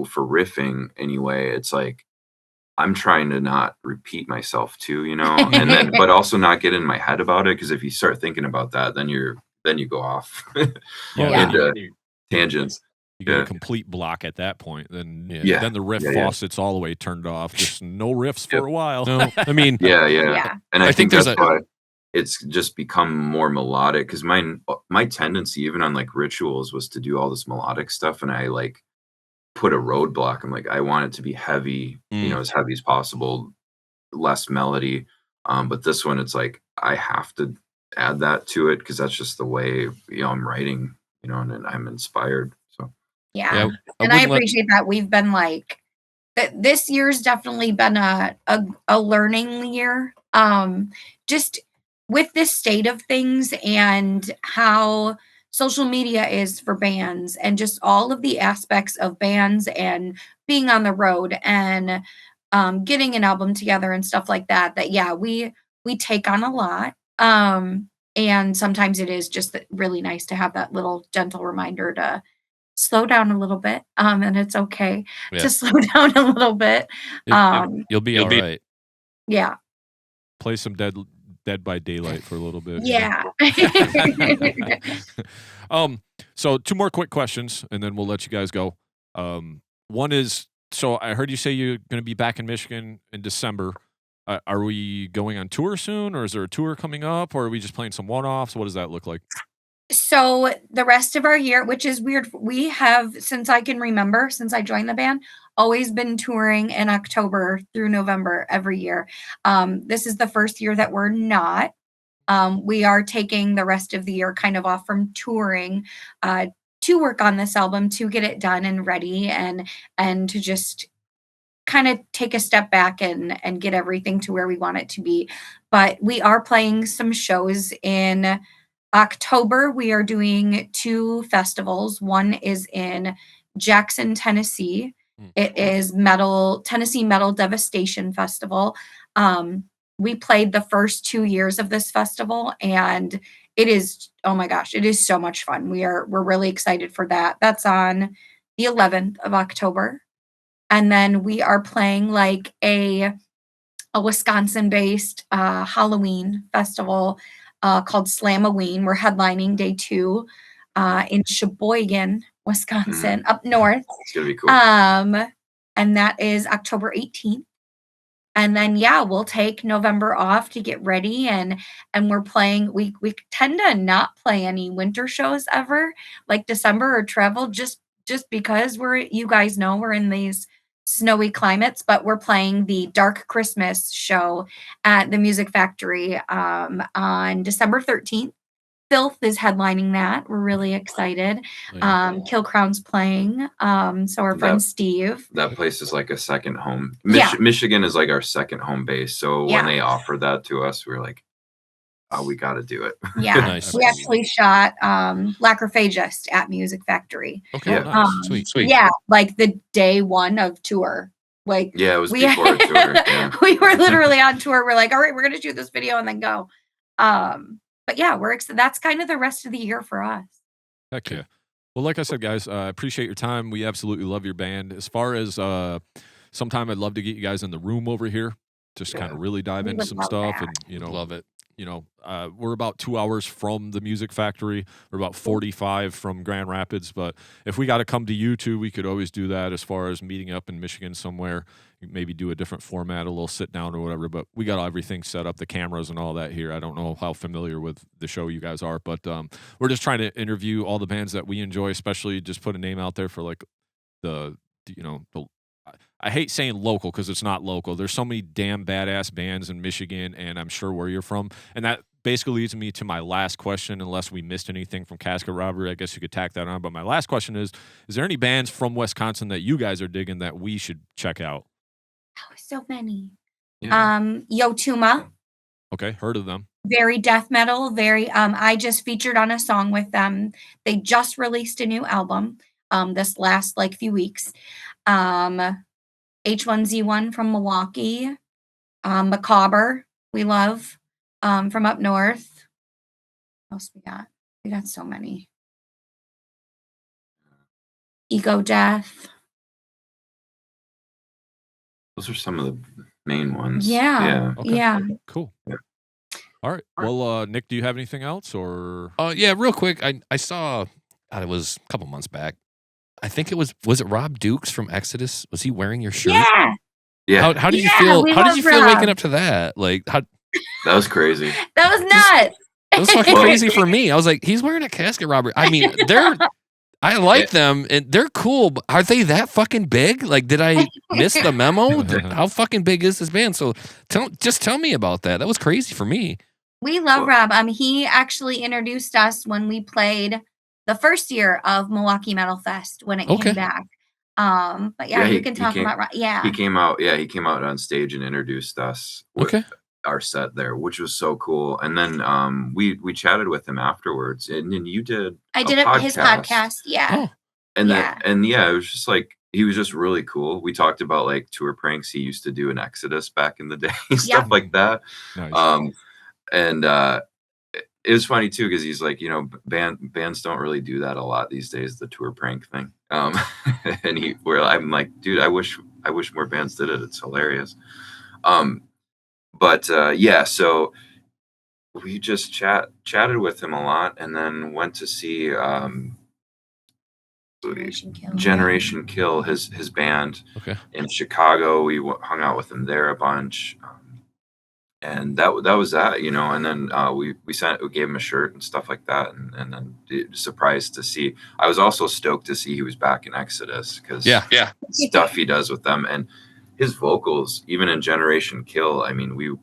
S2: for riffing anyway. It's like I'm trying to not repeat myself too, and then but also not get in my head about it, because if you start thinking about that, then you go off into tangents.
S1: You get a complete block at that point. Then the riff faucet's all the way turned off. Just no riffs for a while.
S2: No, I mean,
S3: and I think that's why it's just become more melodic. Because my tendency, even on like rituals, was to do all this melodic stuff, and I like put a roadblock. I'm like, I want it to be heavy, as heavy as possible, less melody. But this one, it's like I have to add that to it because that's just the way I'm writing, and I'm inspired.
S4: Yeah. And I appreciate that. We've been like, this year's definitely been a learning year. Just with this state of things and how social media is for bands, and just all of the aspects of bands and being on the road and getting an album together and stuff like that. We we take on a lot. And sometimes it is just really nice to have that little gentle reminder to slow down a little bit. And it's okay to slow down a little bit.
S2: You'll be all right.
S4: Yeah.
S1: Play some Dead by Daylight for a little bit.
S4: Yeah.
S1: So 2 more quick questions, and then we'll let you guys go. One is, so I heard you say you're going to be back in Michigan in December. Are we going on tour soon, or is there a tour coming up, or are we just playing some one-offs? What does that look like?
S4: So the rest of our year, which is weird, we have, since I can remember, since I joined the band, always been touring in October through November every year. This is the first year that we're not. We are taking the rest of the year kind of off from touring to work on this album, to get it done and ready, and to just kind of take a step back and get everything to where we want it to be. But we are playing some shows in October. We are doing 2 festivals. One is in Jackson, Tennessee. It is Tennessee Metal Devastation Festival. We played the first 2 years of this festival, and it is, oh my gosh, it is so much fun. We're really excited for that. That's on the 11th of October. And then we are playing like a Wisconsin-based Halloween festival called Slam-A-Ween. We're headlining day 2 in Sheboygan, Wisconsin, up north.
S3: It's gonna be cool.
S4: And that is October 18th. And then we'll take November off to get ready, and we're playing. We tend to not play any winter shows ever, like December or travel, just because you guys know we're in these snowy climates. But we're playing the Dark Christmas show at the Music Factory on December 13th. Filth is headlining that. We're really excited. Kill Crown's playing. So our friend Steve.
S3: That place is like a second home. Michigan is like our second home base. So when they offered that to us, we were like, oh, we got to do it.
S4: Yeah. Nice. We actually shot Lacrophagist at Music Factory.
S2: Okay. Nice. Sweet.
S4: Yeah. Like the day 1 of tour. Like,
S3: it was before tour. Yeah.
S4: We were literally on tour. We're like, all right, we're going to shoot this video and then go. But we're that's kind of the rest of the year for us.
S1: Heck yeah. Well, like I said, guys, I appreciate your time. We absolutely love your band. As far as sometime I'd love to get you guys in the room over here, just kind of really dive into some stuff.
S4: That.
S1: And, love it. We're about 2 hours from the Music Factory. We're about 45 from Grand Rapids. But if we got to come to you two, we could always do that as far as meeting up in Michigan somewhere. Maybe do a different format, a little sit down or whatever. But we got everything set up, the cameras and all that here. I don't know how familiar with the show you guys are, but we're just trying to interview all the bands that we enjoy, especially just put a name out there for like the I hate saying local because it's not local. There's so many damn badass bands in Michigan, and I'm sure where you're from. And that basically leads me to my last question, unless we missed anything from Casket Robbery. I guess you could tack that on. But my last question is there any bands from Wisconsin that you guys are digging that we should check out?
S4: Oh, so many.
S3: Yeah.
S4: Yotuma.
S1: Okay, heard of them.
S4: Very death metal. Very. I just featured on a song with them. They just released a new album. This last few weeks. H1Z1 from Milwaukee. Macabre. We love. From up north. What else we got? We got so many. Ego Death.
S3: Those are some of the main ones.
S4: Yeah.
S1: Okay.
S4: Yeah.
S1: Cool. Yeah. All right. Well, Nick, do you have anything else or?
S2: Yeah, real quick. I saw, it was a couple months back. I think it was it Rob Dukes from Exodus? Was he wearing your shirt?
S4: Yeah.
S2: How did you feel? How did you feel waking up to that? That
S3: was crazy.
S4: That was nuts.
S2: It was fucking crazy for me. I was like, he's wearing a Casket Robbery. I mean, I like them and they're cool, but are they that fucking big? Did I miss the memo? How fucking big is this band? So just tell me about that. That was crazy for me.
S4: We love Rob. He actually introduced us when we played the first year of Milwaukee Metal Fest when it came back. But you can talk about Rob. Yeah.
S3: He came out on stage and introduced us with our set there, which was so cool. And then we chatted with him afterwards. And then you did
S4: his podcast. Yeah.
S3: And it was just he was just really cool. We talked about like tour pranks he used to do in Exodus back in the day, stuff like that.
S1: Nice.
S3: And it was funny too, because he's like, bands don't really do that a lot these days, the tour prank thing. And I'm like, dude, I wish more bands did it. It's hilarious. So we just chatted with him a lot, and then went to see Generation Kill, his band in Chicago. We hung out with him there a bunch. And that was that, and then we gave him a shirt and stuff like that, and then surprised to see. I was also stoked to see he was back in Exodus, because stuff he does with them, and his vocals, even in Generation Kill. I mean, we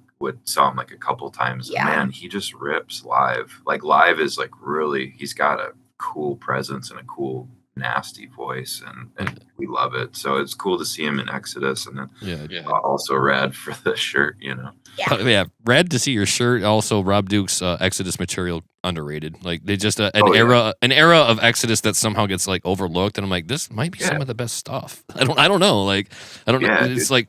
S3: saw him like a couple times. Yeah. Man, he just rips live. Like live is like really, he's got a cool presence and a cool nasty voice, and we love it. So it's cool to see him in Exodus, and then also rad for the shirt,
S2: Yeah, rad to see your shirt. Also, Rob Duke's Exodus material underrated. Like they just an era of Exodus that somehow gets like overlooked, and I'm like, this might be some of the best stuff. I don't know. Like I don't know. It's like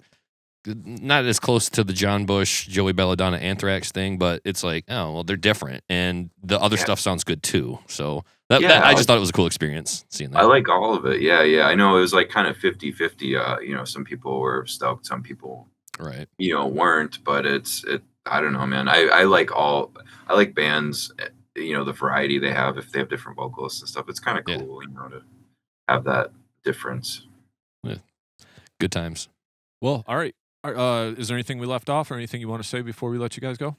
S2: not as close to the John Bush, Joey Belladonna, Anthrax thing, but it's like, oh well, they're different, and the other stuff sounds good too. So. I just thought it was a cool experience seeing that.
S3: I like all of it. Yeah. I know it was like kind of 50-50. Some people were stoked, some people, weren't. But I don't know, man. I like bands. The variety they have, if they have different vocalists and stuff. It's kind of cool, to have that difference.
S2: Yeah. Good times.
S1: Well, all right. Is there anything we left off, or anything you want to say before we let you guys go?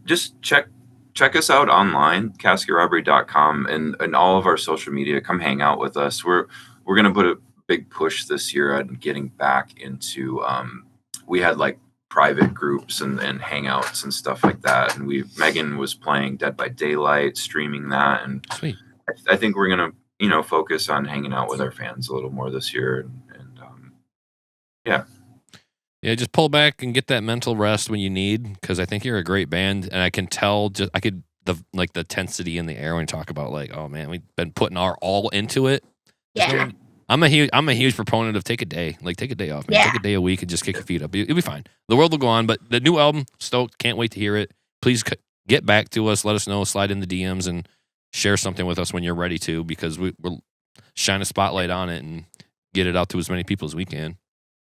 S3: Just check us out online, casketrobbery.com, and all of our social media. Come hang out with us. We're going to put a big push this year on getting back into, we had like private groups and hangouts and stuff like that. And Megan was playing Dead by Daylight, streaming that. And
S2: sweet.
S3: I think we're going to, focus on hanging out with our fans a little more this year.
S2: Yeah, just pull back and get that mental rest when you need, because I think you're a great band, and I can tell. The tensity in the air when you talk about like, oh man, we've been putting our all into it.
S4: Yeah,
S2: I'm a huge proponent of take a day off, man. Take a day a week and just kick your feet up. It'll be fine. The world will go on. But the new album, stoked, can't wait to hear it. Please get back to us, let us know, slide in the DMs, and share something with us when you're ready to, because we'll shine a spotlight on it and get it out to as many people as we can.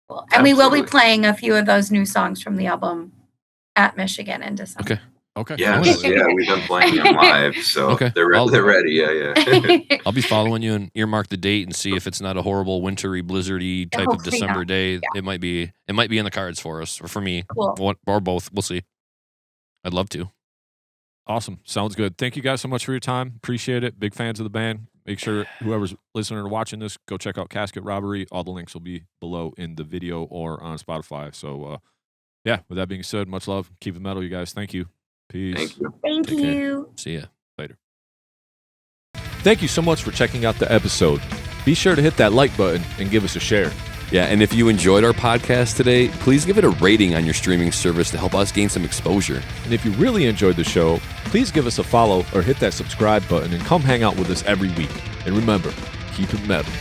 S4: Cool. And we will be playing a few of those new songs from the album at Michigan in December.
S1: Okay.
S3: Yeah, we've been playing them live, so they're ready. Yeah.
S2: I'll be following you and earmark the date and see if it's not a horrible wintry, blizzardy type of December day. Yeah. It might be in the cards for us, or for me, or both. We'll see. I'd love to.
S1: Awesome. Sounds good. Thank you guys so much for your time. Appreciate it. Big fans of the band. Make sure whoever's listening or watching this, go check out Casket Robbery. All the links will be below in the video or on Spotify. So, with that being said, much love. Keep it metal, you guys. Thank you. Peace.
S3: Thank you.
S4: Thank you.
S2: See ya.
S1: Later. Thank you so much for checking out the episode. Be sure to hit that like button and give us a share.
S2: Yeah, and if you enjoyed our podcast today, please give it a rating on your streaming service to help us gain some exposure.
S1: And if you really enjoyed the show, please give us a follow or hit that subscribe button and come hang out with us every week. And remember, keep it metal.